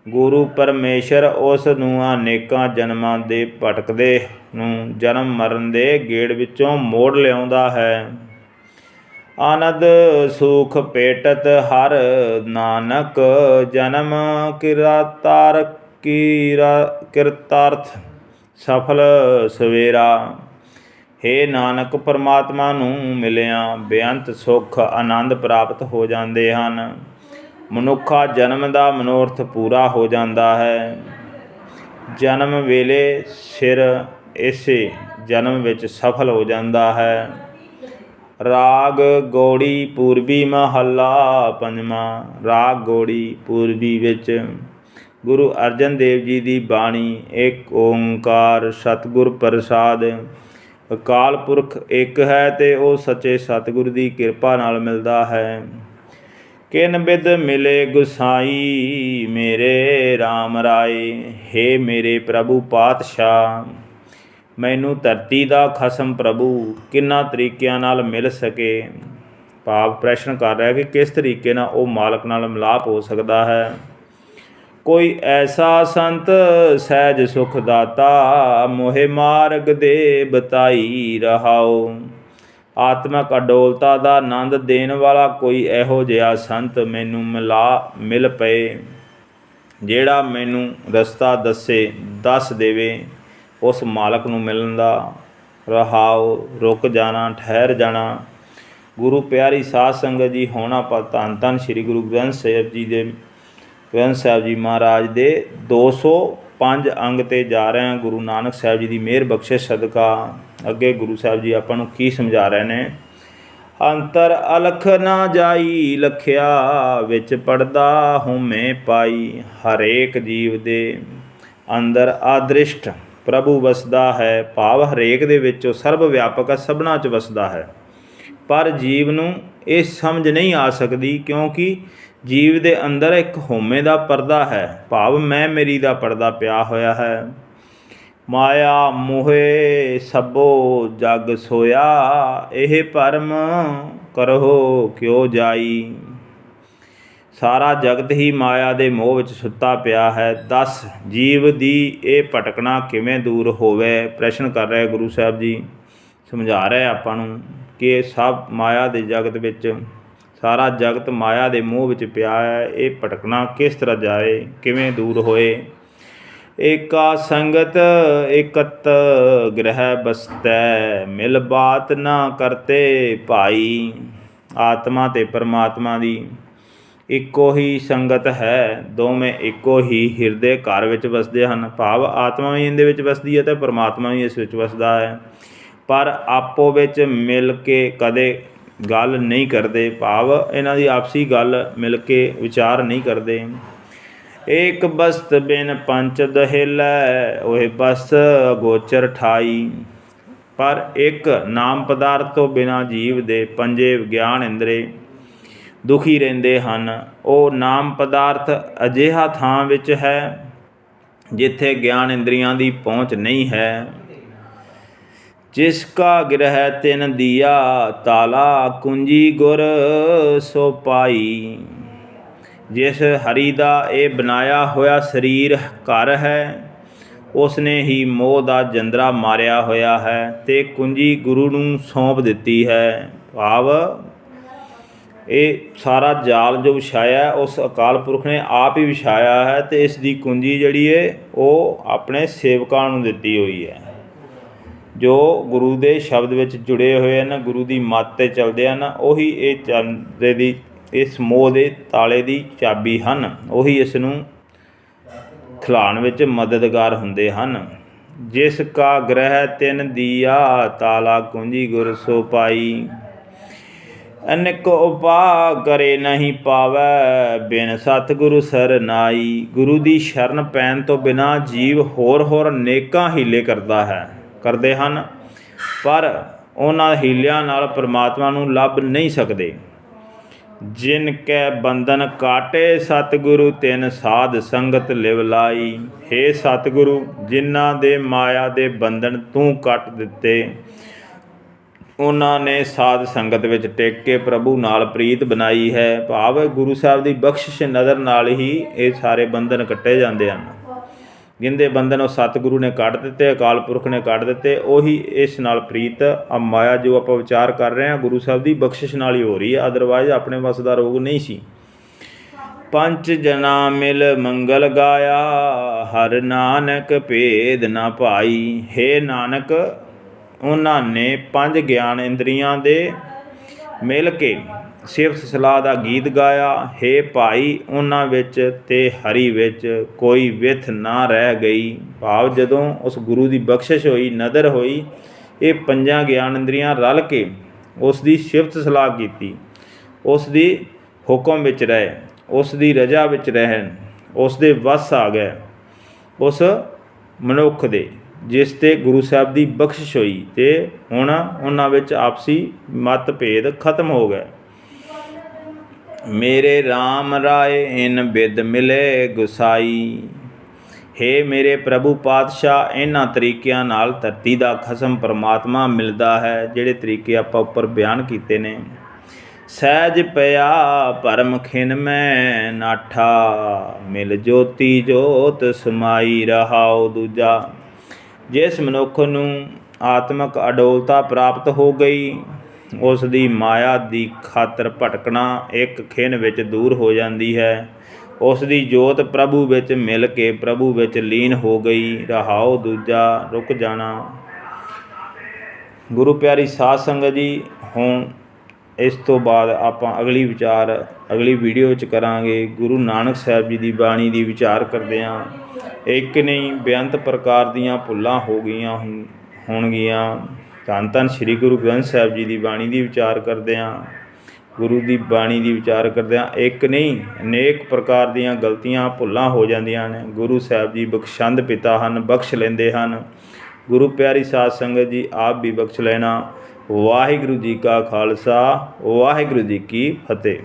ਗੁਰੂ ਪਰਮੇਸ਼ਰ ਉਸ ਨੂੰ ਅਨੇਕਾਂ ਜਨਮਾਂ ਦੇ ਭਟਕਦੇ ਨੂੰ ਜਨਮ ਮਰਨ ਦੇ ਗੇੜ ਵਿੱਚੋਂ ਮੋੜ ਲਿਆਉਂਦਾ ਹੈ। ਆਨੰਦ ਸੁਖ ਭੇਟਤ ਹਰ ਨਾਨਕ, ਜਨਮ ਕਿਰਤਾਰਥ ਸਫਲ ਸਵੇਰਾ। ਹੇ ਨਾਨਕ, ਪਰਮਾਤਮਾ ਨੂੰ ਮਿਲਿਆਂ ਬੇਅੰਤ ਸੁੱਖ ਆਨੰਦ ਪ੍ਰਾਪਤ ਹੋ ਜਾਂਦੇ ਹਨ। ਮਨੁੱਖਾ ਜਨਮ ਦਾ ਮਨੋਰਥ ਪੂਰਾ ਹੋ ਜਾਂਦਾ ਹੈ। ਜਨਮ ਵੇਲੇ ਸਿਰ ਇਸੇ ਜਨਮ ਵਿੱਚ ਸਫਲ ਹੋ ਜਾਂਦਾ ਹੈ। ਰਾਗ ਗੌੜੀ ਪੂਰਬੀ ਮਹੱਲਾ ਪੰਜਵਾਂ। ਰਾਗ ਗੌੜੀ ਪੂਰਬੀ ਵਿੱਚ ਗੁਰੂ ਅਰਜਨ ਦੇਵ ਜੀ ਦੀ ਬਾਣੀ। ਇੱਕ ਓਂਕਾਰ ਸਤਿਗੁਰ ਪ੍ਰਸਾਦ। ਅਕਾਲ ਪੁਰਖ ਇੱਕ ਹੈ ਅਤੇ ਉਹ ਸੱਚੇ ਸਤਿਗੁਰ ਦੀ ਕਿਰਪਾ ਨਾਲ ਮਿਲਦਾ ਹੈ। ਕਿਨ ਬਿਧ ਮਿਲੇ ਗੁਸਾਈ ਮੇਰੇ RAM ਰਾਏ। ਹੇ ਮੇਰੇ ਪ੍ਰਭੂ ਪਾਤਸ਼ਾਹ, ਮੈਨੂੰ ਧਰਤੀ ਦਾ ਖਸਮ ਪ੍ਰਭੂ ਕਿੰਨਾਂ ਤਰੀਕਿਆਂ ਨਾਲ ਮਿਲ ਸਕੇ। ਭਾਵ ਪ੍ਰਸ਼ਨ ਕਰ ਰਿਹਾ ਕਿ ਕਿਸ ਤਰੀਕੇ ਨਾਲ ਉਹ ਮਾਲਕ ਨਾਲ ਮਿਲਾਪ ਹੋ ਸਕਦਾ ਹੈ। ਕੋਈ ਐਸਾ ਸੰਤ ਸਹਿਜ ਸੁਖ ਦਾਤਾ ਮੋਹਿ ਮਾਰਗ ਦੇ ਬਤਾਈ ਰਹਾਓ। ਆਤਮਕ ਅਡੋਲਤਾ ਦਾ ਆਨੰਦ ਦੇਣ ਵਾਲਾ ਕੋਈ ਇਹੋ ਜਿਹਾ ਸੰਤ ਮੈਨੂੰ ਮਿਲ ਪਏ, ਜਿਹੜਾ ਮੈਨੂੰ ਰਸਤਾ ਦੱਸ ਦੇਵੇ। ਉਸ ਮਾਲਕ ਨੂੰ ਮਿਲਣ ਦਾ ਰਹਾਓ ਰੁਕ ਜਾਣਾ, ਠਹਿਰ ਜਾਣਾ। ਗੁਰੂ ਪਿਆਰੀ ਸਾਧ ਸੰਗਤ ਜੀ, ਹੁਣ ਆਪਾਂ ਧੰਨ ਧੰਨ ਸ਼੍ਰੀ ਗੁਰੂ ਗ੍ਰੰਥ ਸਾਹਿਬ ਜੀ ਮਹਾਰਾਜ ਦੇ 205 ਅੰਗ 'ਤੇ ਜਾ ਰਹੇ ਹਾਂ। ਗੁਰੂ ਨਾਨਕ ਸਾਹਿਬ ਜੀ ਦੀ ਮਿਹਰ ਬਖਸ਼ਿਸ਼ ਸਦਕਾ ਅੱਗੇ ਗੁਰੂ ਸਾਹਿਬ ਜੀ ਆਪਾਂ ਨੂੰ ਕੀ ਸਮਝਾ ਰਹੇ ਨੇ। ਅੰਤਰ ਅਲਖ ਨਾ ਜਾਈ ਲਖਿਆ, ਵਿੱਚ ਪੜਦਾ ਹਉਮੈ ਪਾਈ। ਹਰੇਕ ਜੀਵ ਦੇ ਅੰਦਰ ਆਦ੍ਰਿਸ਼ਟ ਪ੍ਰਭੂ ਵਸਦਾ ਹੈ। ਭਾਵ ਹਰੇਕ ਦੇ ਵਿੱਚ ਉਹ ਸਰਬ ਵਿਆਪਕ ਹੈ, ਸਭਨਾਂ 'ਚ ਵਸਦਾ ਹੈ। ਪਰ ਜੀਵ ਨੂੰ ਇਹ ਸਮਝ ਨਹੀਂ ਆ ਸਕਦੀ, ਕਿਉਂਕਿ ਜੀਵ ਦੇ ਅੰਦਰ ਇੱਕ ਹਉਮੈ ਦਾ ਪਰਦਾ ਹੈ। ਭਾਵ ਮੈਂ ਮੇਰੀ ਦਾ ਪਰਦਾ ਪਿਆ ਹੋਇਆ ਹੈ। ਮਾਇਆ ਮੋਹੇ ਸਭੋ ਜਗ ਸੋਇਆ, ਇਹ ਭਰਮ ਕਰਹੁ ਕਿਉ ਜਾਈ। ਸਾਰਾ ਜਗਤ ਹੀ ਮਾਇਆ ਦੇ ਮੋਹ ਵਿੱਚ ਸੁੱਤਾ ਪਿਆ ਹੈ। ਦੱਸ ਜੀਵ ਦੀ ਇਹ ਭਟਕਣਾ ਕਿਵੇਂ ਦੂਰ ਹੋਵੇ। ਪ੍ਰਸ਼ਨ ਕਰ ਰਹੇ ਗੁਰੂ ਸਾਹਿਬ ਜੀ, ਸਮਝਾ ਰਹੇ ਆਪਾਂ ਨੂੰ ਕਿ ਸਭ ਮਾਇਆ ਦੇ ਜਗਤ ਵਿੱਚ, ਸਾਰਾ ਜਗਤ ਮਾਇਆ ਦੇ ਮੋਹ ਵਿੱਚ ਪਿਆ ਹੈ। ਇਹ ਭਟਕਣਾ ਕਿਸ ਤਰ੍ਹਾਂ ਜਾਏ, ਕਿਵੇਂ ਦੂਰ ਹੋਏ। ਏਕਾ ਸੰਗਤ ਇਕਤ ਗ੍ਰਹਿ ਬਸਤੈ, ਮਿਲ ਬਾਤ ਨਾ ਕਰਤੇ ਭਾਈ। ਆਤਮਾ ਅਤੇ ਪਰਮਾਤਮਾ ਦੀ ਇੱਕੋ ਹੀ ਸੰਗਤ ਹੈ। ਦੋਵੇਂ ਇੱਕੋ ਹੀ ਹਿਰਦੇ ਘਰ ਵਿੱਚ ਵਸਦੇ ਹਨ। ਭਾਵ ਆਤਮਾ ਵੀ ਇਹਦੇ ਵਿੱਚ ਵਸਦੀ ਹੈ ਅਤੇ ਪਰਮਾਤਮਾ ਵੀ ਇਸ ਵਿੱਚ ਵਸਦਾ ਹੈ, ਪਰ ਆਪੋ ਵਿੱਚ ਮਿਲ ਕੇ ਕਦੇ ਗੱਲ ਨਹੀਂ ਕਰਦੇ। ਭਾਵ ਇਹਨਾਂ ਦੀ ਆਪਸੀ ਗੱਲ ਮਿਲ ਕੇ ਵਿਚਾਰ ਨਹੀਂ ਕਰਦੇ। ਏਕ ਬਸਤ ਬਿਨ ਪੰਚ ਦਹਿਲੈ, ਉਹ ਬਸਤ ਅਗੋਚਰ ਠਾਈ। ਪਰ ਇੱਕ ਨਾਮ ਪਦਾਰਥ ਤੋਂ ਬਿਨਾਂ ਜੀਵ ਦੇ ਪੰਜੇ ਗਿਆਨ ਇੰਦਰੇ ਦੁਖੀ ਰਹਿੰਦੇ ਹਨ। ਉਹ ਨਾਮ ਪਦਾਰਥ ਅਜਿਹਾ ਥਾਂ ਵਿੱਚ ਹੈ ਜਿੱਥੇ ਗਿਆਨ ਇੰਦਰੀਆਂ ਦੀ ਪਹੁੰਚ ਨਹੀਂ ਹੈ। ਜਿਸ ਕਾ ਗ੍ਰਹਿ ਤਿਨ ਦੀਆ ਤਾਲਾ, ਕੁੰਜੀ ਗੁਰ ਸੋ ਪਾਈ। ਜਿਸ ਹਰੀ ਦਾ ਇਹ ਬਣਾਇਆ ਹੋਇਆ ਸਰੀਰ ਘਰ ਹੈ, ਉਸਨੇ ਹੀ ਮੋਹ ਦਾ ਜੰਦਰਾ ਮਾਰਿਆ ਹੋਇਆ ਹੈ ਅਤੇ ਕੁੰਜੀ ਗੁਰੂ ਨੂੰ ਸੌਂਪ ਦਿੱਤੀ ਹੈ। ਭਾਵ ਇਹ ਸਾਰਾ ਜਾਲ ਜੋ ਵਿਛਾਇਆ ਉਸ ਅਕਾਲ ਪੁਰਖ ਨੇ ਆਪ ਹੀ ਵਿਛਾਇਆ ਹੈ ਅਤੇ ਇਸ ਦੀ ਕੁੰਜੀ ਜਿਹੜੀ ਹੈ ਉਹ ਆਪਣੇ ਸੇਵਕਾਂ ਨੂੰ ਦਿੱਤੀ ਹੋਈ ਹੈ, ਜੋ ਗੁਰੂ ਦੇ ਸ਼ਬਦ ਵਿੱਚ ਜੁੜੇ ਹੋਏ ਹਨ, ਗੁਰੂ ਦੀ ਮੱਤ 'ਤੇ ਚੱਲਦੇ ਹਨ। ਉਹੀ ਇਹ ਚੰਦੇ ਦੀ ਇਸ ਮੋਹ ਦੇ ਤਾਲੇ ਦੀ ਚਾਬੀ ਹਨ। ਉਹੀ ਇਸ ਨੂੰ ਖਿਲਾਉਣ ਵਿੱਚ ਮਦਦਗਾਰ ਹੁੰਦੇ ਹਨ। ਜਿਸ ਕਾ ਗ੍ਰਹਿ ਤਿਨ ਦੀਆ ਤਾਲਾ, ਕੁੰਜੀ ਗੁਰ ਸੋ ਪਾਈ। ਅਨੇਕ ਉਪਾਅ ਕਰੇ ਨਹੀਂ ਪਾਵੈ, ਬਿਨ ਸਤਿਗੁਰੂ ਸਰਨਾਈ। ਗੁਰੂ ਦੀ ਸ਼ਰਨ ਪੈਣ ਤੋਂ ਬਿਨਾਂ ਜੀਵ ਹੋਰ ਅਨੇਕਾਂ ਹੀਲੇ ਕਰਦੇ ਹਨ, ਪਰ ਉਹਨਾਂ ਹੀਲਿਆਂ ਨਾਲ ਪਰਮਾਤਮਾ ਨੂੰ ਲੱਭ ਨਹੀਂ ਸਕਦੇ। ਜਿਨ ਕੈ ਬੰਧਨ ਕਾਟੇ ਸਤਿਗੁਰੂ, ਤਿਨ ਸਾਧ ਸੰਗਤ ਲਿਵ ਲਾਈ। ਹੇ ਸਤਿਗੁਰੂ, ਜਿਨ੍ਹਾਂ ਦੇ ਮਾਇਆ ਦੇ ਬੰਧਨ ਤੂੰ ਕੱਟ ਦਿੱਤੇ, ਉਹਨਾਂ ਨੇ ਸਾਧ ਸੰਗਤ ਵਿੱਚ ਟਿਕ ਕੇ ਪ੍ਰਭੂ ਨਾਲ ਪ੍ਰੀਤ ਬਣਾਈ ਹੈ। ਭਾਵ ਗੁਰੂ ਸਾਹਿਬ ਦੀ ਬਖਸ਼ਿਸ਼ ਨਜ਼ਰ ਨਾਲ ਹੀ ਇਹ ਸਾਰੇ ਬੰਧਨ ਕੱਟੇ ਜਾਂਦੇ ਹਨ। ਜਿੰਦੇ ਬੰਧਨ ਉਹ ਸਤਿਗੁਰੂ ਨੇ ਕੱਢ ਦਿੱਤੇ, ਅਕਾਲ ਪੁਰਖ ਨੇ ਕੱਢ ਦਿੱਤੇ, ਉਹੀ ਇਸ ਨਾਲ ਪ੍ਰੀਤ। ਆ ਮਾਇਆ ਜੋ ਆਪਾਂ ਵਿਚਾਰ ਕਰ ਰਹੇ ਹਾਂ ਗੁਰੂ ਸਾਹਿਬ ਦੀ ਬਖਸ਼ਿਸ਼ ਨਾਲ ਹੀ ਹੋ ਰਹੀ ਹੈ, ਅਦਰਵਾਈਜ਼ ਆਪਣੇ ਵੱਸ ਦਾ ਰੋਗ ਨਹੀਂ ਸੀ। ਪੰਜ ਜਨਾ ਮਿਲ ਮੰਗਲ ਗਾਇਆ, ਹਰ ਨਾਨਕ ਭੇਦ ਨਾ ਭਾਈ। ਹੇ ਨਾਨਕ, ਉਹਨਾਂ ਨੇ ਪੰਜ ਗਿਆਨ ਇੰਦਰੀਆਂ ਦੇ ਮਿਲ ਕੇ ਸਿਫਤ ਸਲਾਹ ਦਾ ਗੀਤ ਗਾਇਆ। ਹੇ ਭਾਈ, ਉਹਨਾਂ ਵਿੱਚ ਤੇ ਹਰੀ ਵਿੱਚ ਕੋਈ ਵਿਥ ਨਾ ਰਹਿ ਗਈ। ਭਾਵ ਜਦੋਂ ਉਸ ਗੁਰੂ ਦੀ ਬਖਸ਼ਿਸ਼ ਹੋਈ, ਨਦਰ ਹੋਈ, ਇਹ ਪੰਜਾਂ ਗਿਆਨ ਇੰਦਰੀਆਂ ਰਲ ਕੇ ਉਸ ਦੀ ਸਿਫਤ ਸਲਾਹ ਕੀਤੀ, ਉਸ ਦੀ ਹੁਕਮ ਵਿੱਚ ਰਹੇ, ਉਸ ਦੀ ਰਜ਼ਾ ਵਿੱਚ ਰਹਿਣ, ਉਸ ਦੇ ਵੱਸ ਆ ਗਏ। ਉਸ ਮਨੁੱਖ ਦੇ ਜਿਸ 'ਤੇ ਗੁਰੂ ਸਾਹਿਬ ਦੀ ਬਖਸ਼ਿਸ਼ ਹੋਈ, ਅਤੇ ਹੁਣ ਉਹਨਾਂ ਵਿੱਚ ਆਪਸੀ ਮਤਭੇਦ ਖਤਮ ਹੋ ਗਏ। ਮੇਰੇ ਰਾਮ ਰਾਏ ਇਨ ਬਿਦ ਮਿਲੇ ਗੁਸਾਈ। ਹੇ ਮੇਰੇ ਪ੍ਰਭੂ ਪਾਤਸ਼ਾਹ, ਇਹਨਾਂ ਤਰੀਕਿਆਂ ਨਾਲ ਧਰਤੀ ਦਾ ਖਸਮ ਪਰਮਾਤਮਾ ਮਿਲਦਾ ਹੈ, ਜਿਹੜੇ ਤਰੀਕੇ ਆਪਾਂ ਉੱਪਰ ਬਿਆਨ ਕੀਤੇ ਨੇ। ਸਹਿਜ ਪਿਆ ਭਰਮ ਖਿਨ ਮੈਂ ਨਾਠਾ, ਮਿਲ ਜੋਤੀ ਜੋਤ ਸਮਾਈ ਰਹਾਉ ਦੂਜਾ। ਜਿਸ ਮਨੁੱਖ ਨੂੰ ਆਤਮਿਕ ਅਡੋਲਤਾ ਪ੍ਰਾਪਤ ਹੋ ਗਈ, ਉਸ ਦੀ ਮਾਇਆ ਦੀ ਖਾਤਰ ਭਟਕਣਾ ਇੱਕ ਖਿਣ ਵਿੱਚ ਦੂਰ ਹੋ ਜਾਂਦੀ ਹੈ। ਉਸ ਦੀ ਜੋਤ ਪ੍ਰਭੂ ਵਿੱਚ ਮਿਲ ਕੇ ਪ੍ਰਭੂ ਵਿੱਚ ਲੀਨ ਹੋ ਗਈ। ਰਹਾਉ ਦੂਜਾ, ਰੁਕ ਜਾਣਾ। ਗੁਰੂ ਪਿਆਰੀ ਸਾਧ ਸੰਗਤ ਜੀ, ਹੁਣ ਇਸ ਤੋਂ ਬਾਅਦ ਆਪਾਂ ਅਗਲੀ ਵੀਡੀਓ ਵਿੱਚ ਕਰਾਂਗੇ। ਗੁਰੂ ਨਾਨਕ ਸਾਹਿਬ ਜੀ ਦੀ ਬਾਣੀ ਦੀ ਵਿਚਾਰ ਕਰਦੇ ਹਾਂ। ਇੱਕ ਨਹੀਂ ਬੇਅੰਤ ਪ੍ਰਕਾਰ ਦੀਆਂ ਭੁੱਲਾਂ ਹੋ ਗਈਆਂ ਹੋਣਗੀਆਂ। ਧੰਨ ਧੰਨ ਸ੍ਰੀ ਗੁਰੂ ਗ੍ਰੰਥ ਸਾਹਿਬ ਜੀ ਦੀ ਬਾਣੀ ਦੀ ਵਿਚਾਰ ਕਰਦੇ ਹਾਂ। ਗੁਰੂ ਦੀ ਬਾਣੀ ਦੀ ਵਿਚਾਰ ਕਰਦੇ ਹਾਂ, ਇੱਕ ਨਹੀਂ ਅਨੇਕ ਪ੍ਰਕਾਰ ਦੀਆਂ ਗਲਤੀਆਂ ਭੁੱਲਾਂ ਹੋ ਜਾਂਦੀਆਂ ਨੇ। ਗੁਰੂ ਸਾਹਿਬ ਜੀ ਬਖਸ਼ੰਦ ਪਿਤਾ ਹਨ, ਬਖਸ਼ ਲੈਂਦੇ ਹਨ। ਗੁਰੂ ਪਿਆਰੀ ਸਾਧ ਸੰਗਤ ਜੀ, ਆਪ ਵੀ ਬਖਸ਼ ਲੈਣਾ। ਵਾਹਿਗੁਰੂ ਜੀ ਕਾ ਖਾਲਸਾ, ਵਾਹਿਗੁਰੂ ਜੀ ਕੀ ਫਤਿਹ।